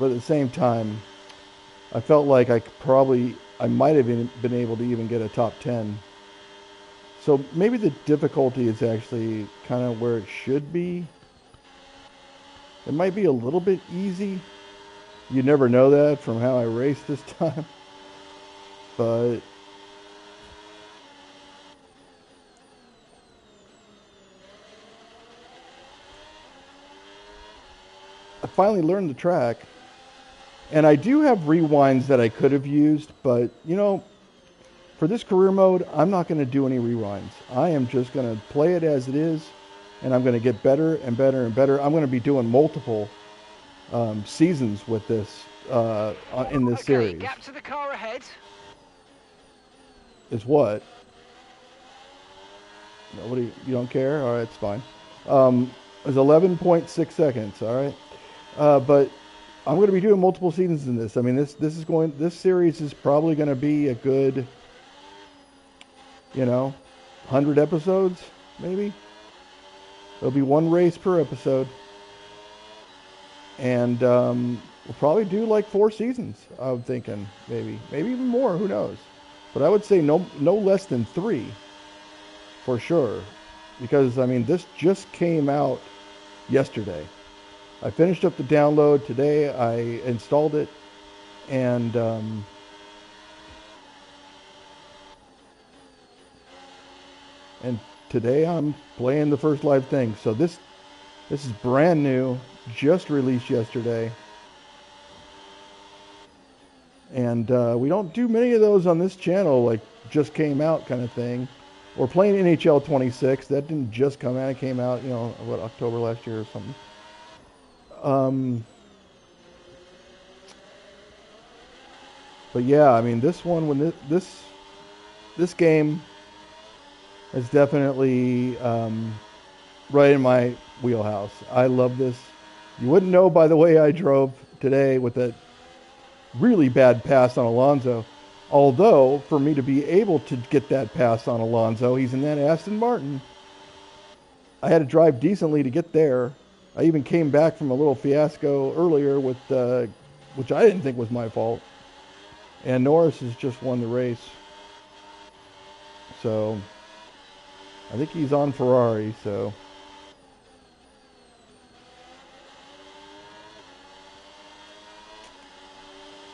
But at the same time, I felt like I might have been able to even get a top 10. So maybe the difficulty is actually kind of where it should be. It might be a little bit easy. You never know that from how I raced this time. But I finally learned the track. And I do have rewinds that I could have used, but you know, for this career mode, I'm not going to do any rewinds. I am just going to play it as it is, and I'm going to get better and better and better. I'm going to be doing multiple seasons with this in this series. Gap to the car ahead. Is what? Nobody, you don't care? All right, it's fine. It's 11.6 seconds. All right, but I'm going to be doing multiple seasons in this. I mean, this series is probably going to be a good, 100 episodes, maybe. There'll be one race per episode. And we'll probably do like 4 seasons, I'm thinking, maybe even more, who knows. But I would say no less than 3, for sure. Because, I mean, this just came out yesterday. I finished up the download today, I installed it, and today I'm playing the first live thing. So this is brand new, just released yesterday. And we don't do many of those on this channel, like just came out kind of thing. We're playing NHL 26. That didn't just come out. It came out, October last year or something. But yeah, I mean, this one, when this game is definitely right in my wheelhouse. I love this. You wouldn't know by the way I drove today with that really bad pass on Alonso. Although, for me to be able to get that pass on Alonso, he's in that Aston Martin. I had to drive decently to get there. I even came back from a little fiasco earlier with, which I didn't think was my fault. And Norris has just won the race. So, I think he's on Ferrari, so.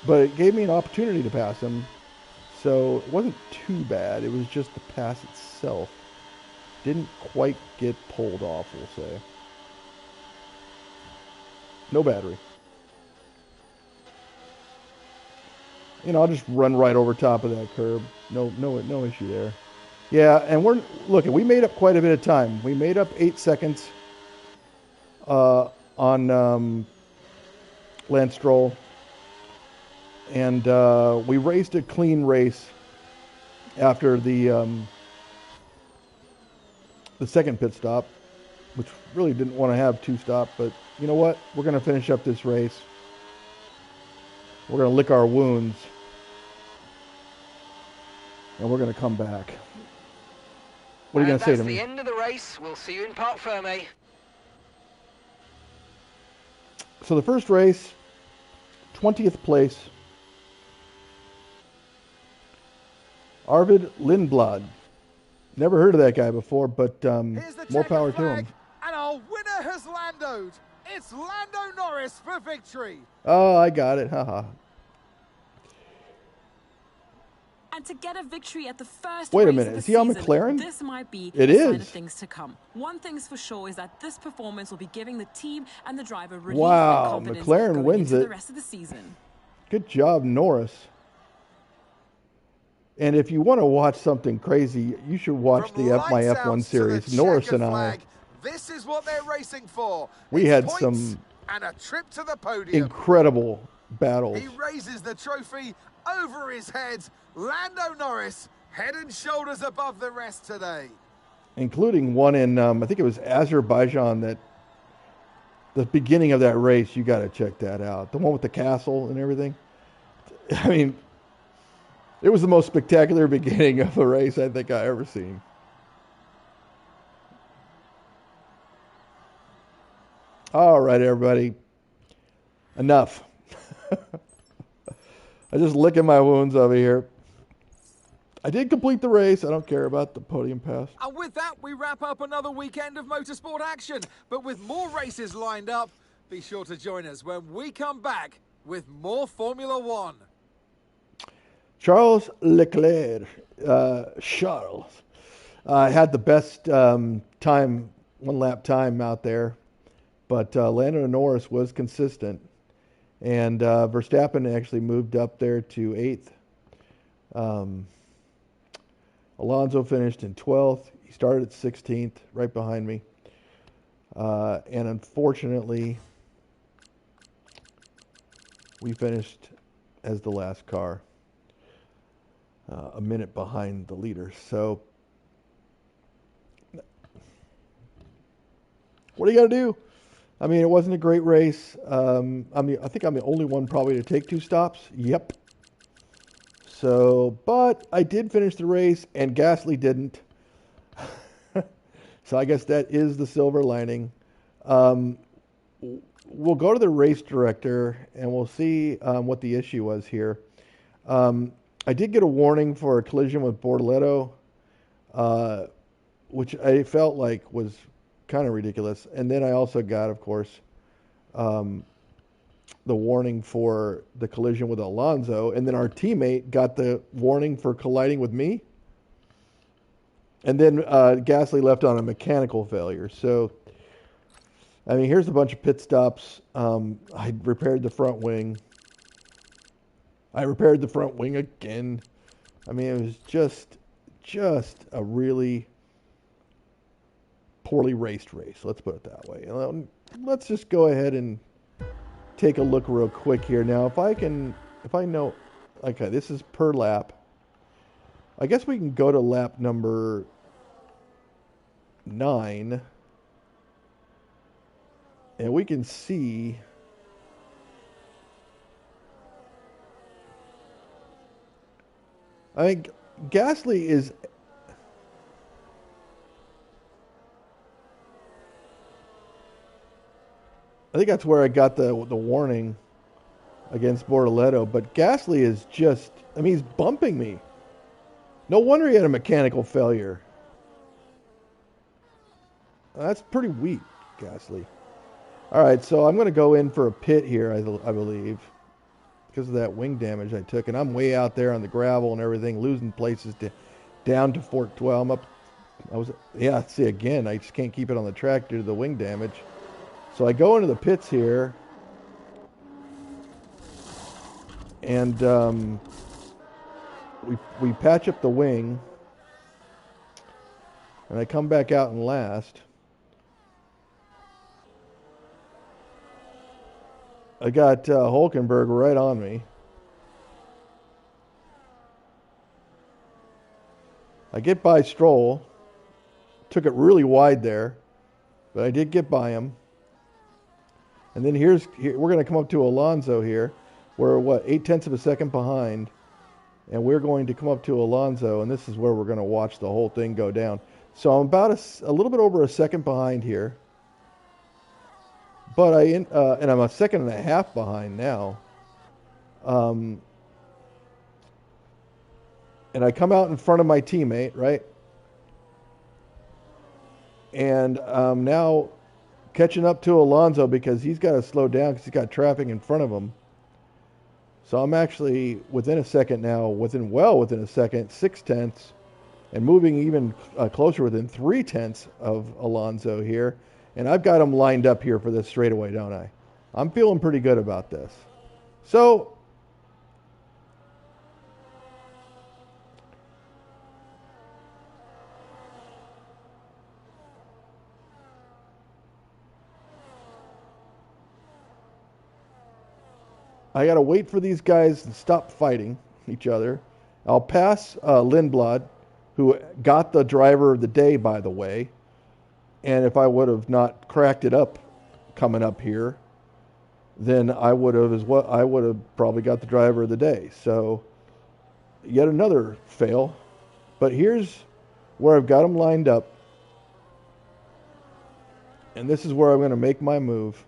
But it gave me an opportunity to pass him. So it wasn't too bad. It was just the pass itself. Didn't quite get pulled off, we'll say. No battery. I'll just run right over top of that curb. No issue there. Yeah, and we made up quite a bit of time. We made up 8 seconds on Lance Stroll. And we raced a clean race after the second pit stop, which really didn't want to have 2 stop. But you know what? We're going to finish up this race. We're going to lick our wounds. And we're going to come back. What are you going to say to me? That's the end of the race. We'll see you in Parc Ferme. So the first race, 20th place. Arvid Lindblad. Never heard of that guy before, but more power to him. And our winner has landowed. It's Lando Norris for victory. Oh, I got it. Haha. And to get a victory at the first Wait a race minute, of the is he on season, McLaren? This might be It a sign is. of things to come. One thing's for sure is that this performance will be giving the team and the driver relief Wow, and confidence McLaren going wins into it. the rest of the season. Good job, Norris. And if you want to watch something crazy, you should watch From the My lights F1 out to series. the Norris checkered and I, flag, this is what they're racing for. we It's had points some and a trip to the podium. incredible battles. He raises the trophy over his head. Lando Norris, head and shoulders above the rest today. Including one in, I think it was Azerbaijan, that the beginning of that race, you got to check that out. The one with the castle and everything. I mean, it was the most spectacular beginning of a race I think I ever seen. All right, everybody. Enough. I'm just licking my wounds over here. I did complete the race. I don't care about the podium pass. And with that, we wrap up another weekend of motorsport action. But with more races lined up, be sure to join us when we come back with more Formula One. Charles Leclerc, Charles, had the best time, one lap time out there, but Lando Norris was consistent, and Verstappen actually moved up there to 8th. Alonso finished in 12th. He started at 16th, right behind me, and unfortunately, we finished as the last car. A minute behind the leader. So, what are you going to do? I mean, it wasn't a great race. I think I'm the only one probably to take 2 stops. Yep. So, but I did finish the race, and Gasly didn't. So I guess that is the silver lining. We'll go to the race director, and we'll see what the issue was here. I did get a warning for a collision with Bortoleto, which I felt like was kind of ridiculous. And then I also got, of course, the warning for the collision with Alonso. And then our teammate got the warning for colliding with me. And then Gasly left on a mechanical failure. So, I mean, here's a bunch of pit stops. I repaired the front wing. I repaired the front wing again. I mean, it was just a really poorly raced race. Let's put it that way. Let's just go ahead and take a look real quick here. Now, if I know, okay, this is per lap. I guess we can go to lap number 9, and we can see. I think Gasly is. I think that's where I got the warning against Bortoleto. But Gasly is just. I mean, he's bumping me. No wonder he had a mechanical failure. That's pretty weak, Gasly. All right, so I'm going to go in for a pit here, I believe, because of that wing damage I took. And I'm way out there on the gravel and everything, losing places down to Fork 12. I'm up. See, again, I just can't keep it on the track due to the wing damage. So I go into the pits here. And we patch up the wing. And I come back out in last. I got Hulkenberg right on me. I get by Stroll. Took it really wide there, but I did get by him. And then here we're going to come up to Alonso here. We're 0.8 of a second behind, and we're going to come up to Alonso, and this is where we're going to watch the whole thing go down. So I'm about a little bit over a second behind here. But and I'm a second and a half behind now. and I come out in front of my teammate, right? And I'm now catching up to Alonso because he's got to slow down because he's got traffic in front of him. So I'm actually within a second now, within a second, 0.6, and moving even closer within 0.3 of Alonso here. And I've got him lined up here for this straightaway, don't I? I'm feeling pretty good about this. So I got to wait for these guys to stop fighting each other. I'll pass Lindblad, who got the driver of the day, by the way. And if I would have not cracked it up coming up here, then I would have as well. I would have probably got the driver of the day. So yet another fail. But here's where I've got them lined up. And this is where I'm going to make my move.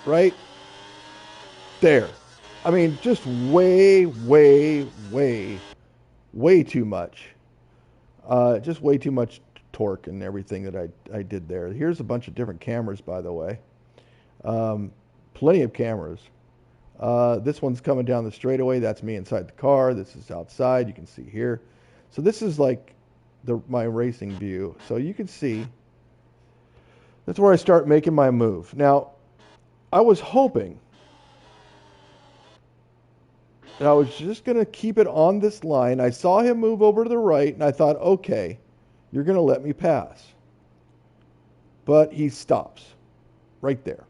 Right there. I mean, just way too much. Just way too much torque and everything that I did there. Here's a bunch of different cameras, by the way. Plenty of cameras. This one's coming down the straightaway. That's me inside the car. This is outside. You can see here. So this is like my racing view. So you can see that's where I start making my move. Now, I was hoping that I was just going to keep it on this line. I saw him move over to the right, and I thought, okay, you're going to let me pass. But he stops right there.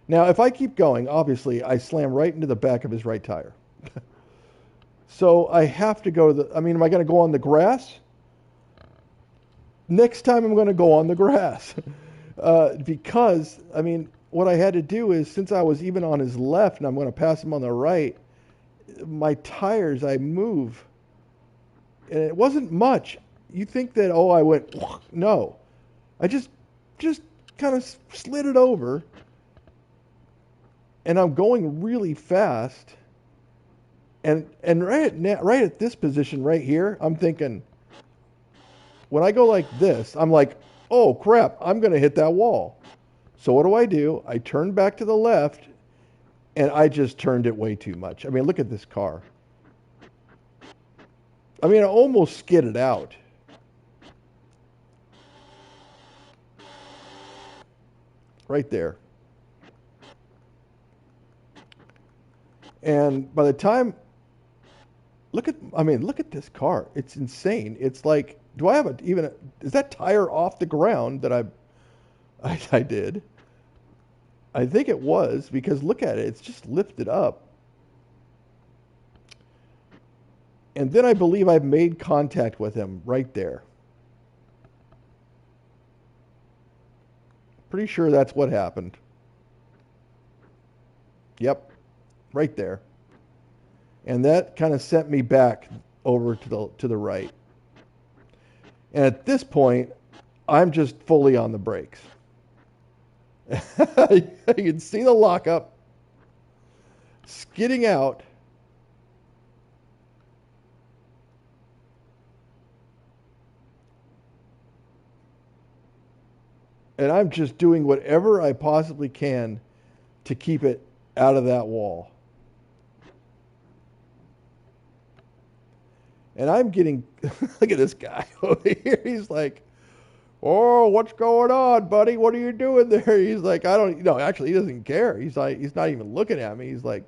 Now, if I keep going, obviously, I slam right into the back of his right tire. So I have to go to am I going to go on the grass? Next time I'm going to go on the grass. Because, what I had to do is, since I was even on his left and I'm going to pass him on the right, my tires, I move. And it wasn't much. You think that, I went, no. I just kind of slid it over. And I'm going really fast. And right at this position right here, I'm thinking, when I go like this, I'm like, oh crap, I'm going to hit that wall. So what do? I turn back to the left, and I just turned it way too much. Look at this car. I almost skidded out. Right there. And by the time, look at this car. It's insane. It's like, do I have is that tire off the ground that I did? I think it was, because look at it. It's just lifted up. And then I believe I've made contact with him right there. Pretty sure that's what happened. Yep, right there. And that kind of sent me back over to the right. And at this point, I'm just fully on the brakes. You can see the lockup skidding out. And I'm just doing whatever I possibly can to keep it out of that wall. And I'm getting, look at this guy over here. He's like, oh, what's going on, buddy? What are you doing there? He's like, actually, he doesn't care. He's like, he's not even looking at me. He's like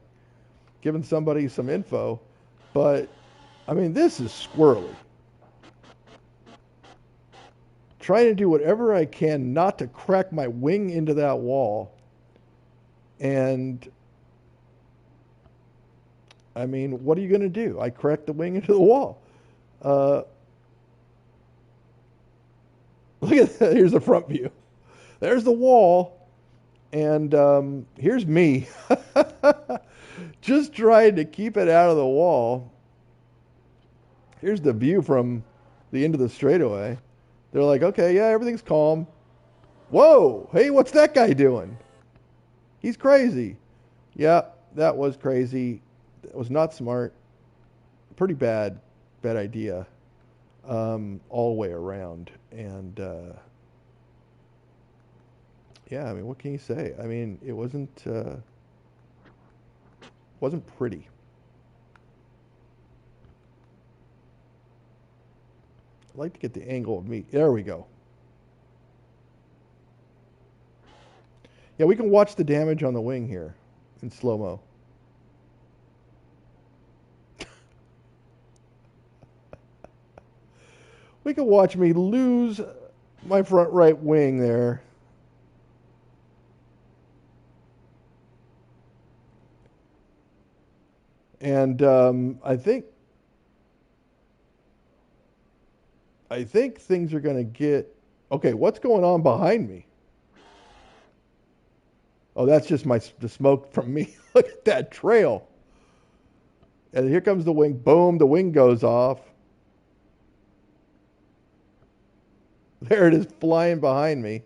giving somebody some info. But, this is squirrely. Trying to do whatever I can not to crack my wing into that wall. And, what are you going to do? I cracked the wing into the wall. Look at that. Here's the front view. There's the wall. And here's me. Just trying to keep it out of the wall. Here's the view from the end of the straightaway. They're like, okay, yeah, everything's calm. Whoa, hey, what's that guy doing? He's crazy. Yeah, that was crazy. That was not smart. Pretty bad idea. All the way around. And yeah, I mean, what can you say? I mean, it wasn't pretty. I'd like to get the angle of me. There we go. Yeah, we can watch the damage on the wing here in slow-mo. We can watch me lose my front right wing there. And I think things are going to get... Okay, what's going on behind me? Oh, that's just the smoke from me. Look at that trail. And here comes the wing. Boom, the wing goes off. There it is flying behind me.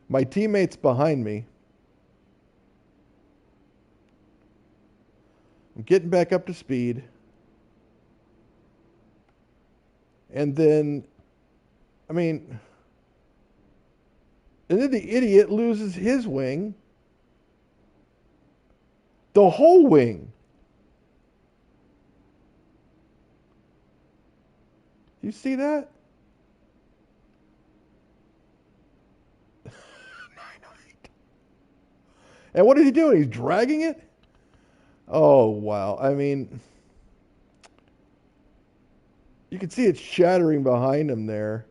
My teammate's behind me. I'm getting back up to speed. And then, I mean, and then the idiot loses his wing. The whole wing. You see that? And what is he doing? He's dragging it? Oh, wow. I mean, you can see it shattering behind him there.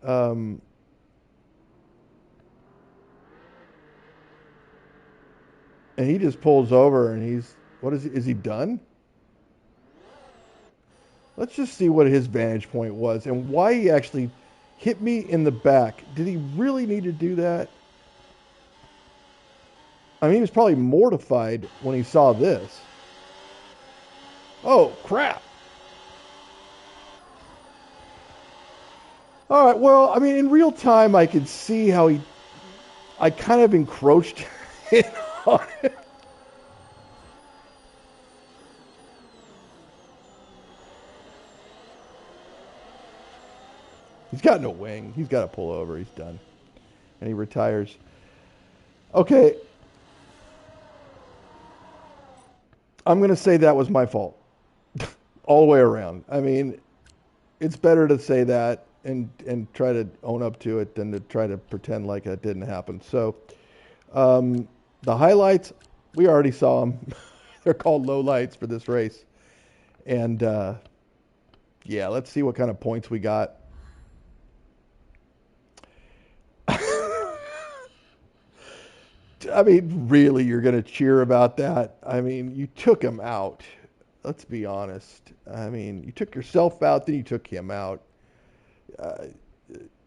And he just pulls over and is he done? Let's just see what his vantage point was and why he actually hit me in the back. Did he really need to do that? I mean, he was probably mortified when he saw this. Oh, crap. All right, well, I mean, in real time, I could see how I kind of encroached in on it. He's got no wing. He's got to pull over. He's done. And he retires. Okay. I'm going to say that was my fault. All the way around. I mean, it's better to say that and try to own up to it than to try to pretend like that didn't happen. So, the highlights, we already saw them. They're called lowlights for this race. And, yeah, let's see what kind of points we got. I mean, really, you're going to cheer about that? I mean, you took him out. Let's be honest. I mean, you took yourself out, then you took him out.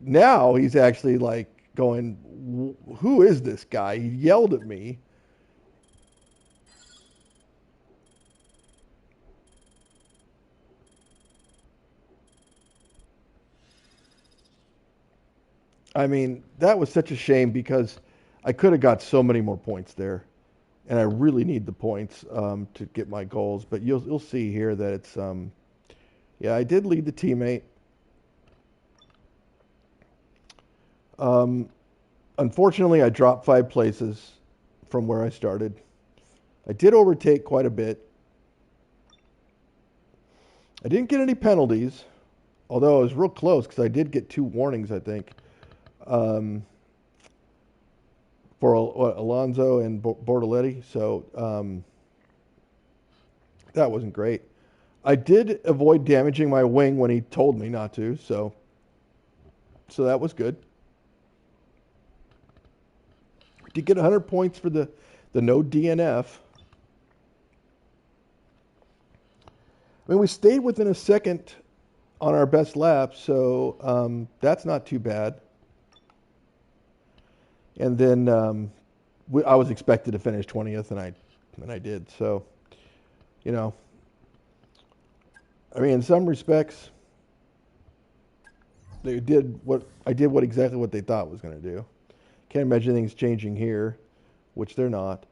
Now he's actually like going, who is this guy? He yelled at me. I mean, that was such a shame because I could have got so many more points there, and I really need the points to get my goals. But you'll see here that it's yeah, I did lead the teammate. Unfortunately, I dropped 5 places from where I started. I did overtake quite a bit. I didn't get any penalties, although I was real close because I did get 2 warnings, I think. For Alonso and Bortoletti, so that wasn't great. I did avoid damaging my wing when he told me not to, so that was good. Did get 100 points for the no DNF. I mean, we stayed within a second on our best lap, so that's not too bad. And then I was expected to finish 20th, and I did. So, you know, I mean, in some respects, they did what exactly what they thought was going to do. Can't imagine things changing here, which they're not.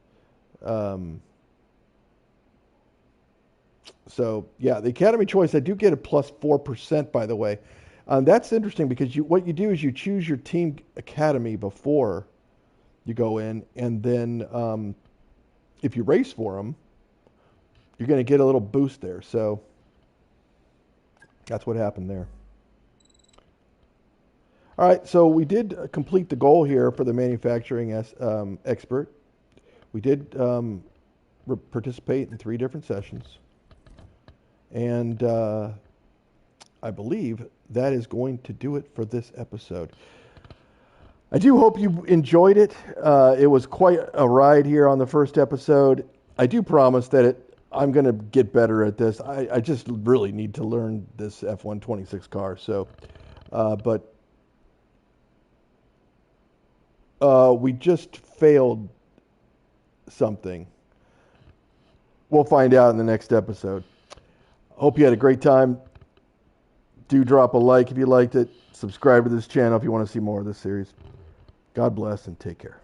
So yeah, the Academy choice, I do get a plus 4%, by the way. That's interesting because what you do is you choose your team academy before you go in, and then if you race for them, you're going to get a little boost there. So that's what happened there. All right, so we did complete the goal here for the manufacturing expert. We did participate in 3 different sessions. And I believe that is going to do it for this episode. I do hope you enjoyed it. It was quite a ride here on the first episode. I do promise that I'm going to get better at this. I just really need to learn this F126 car. So, but we just failed something. We'll find out in the next episode. Hope you had a great time. Do drop a like if you liked it. Subscribe to this channel if you want to see more of this series. God bless and take care.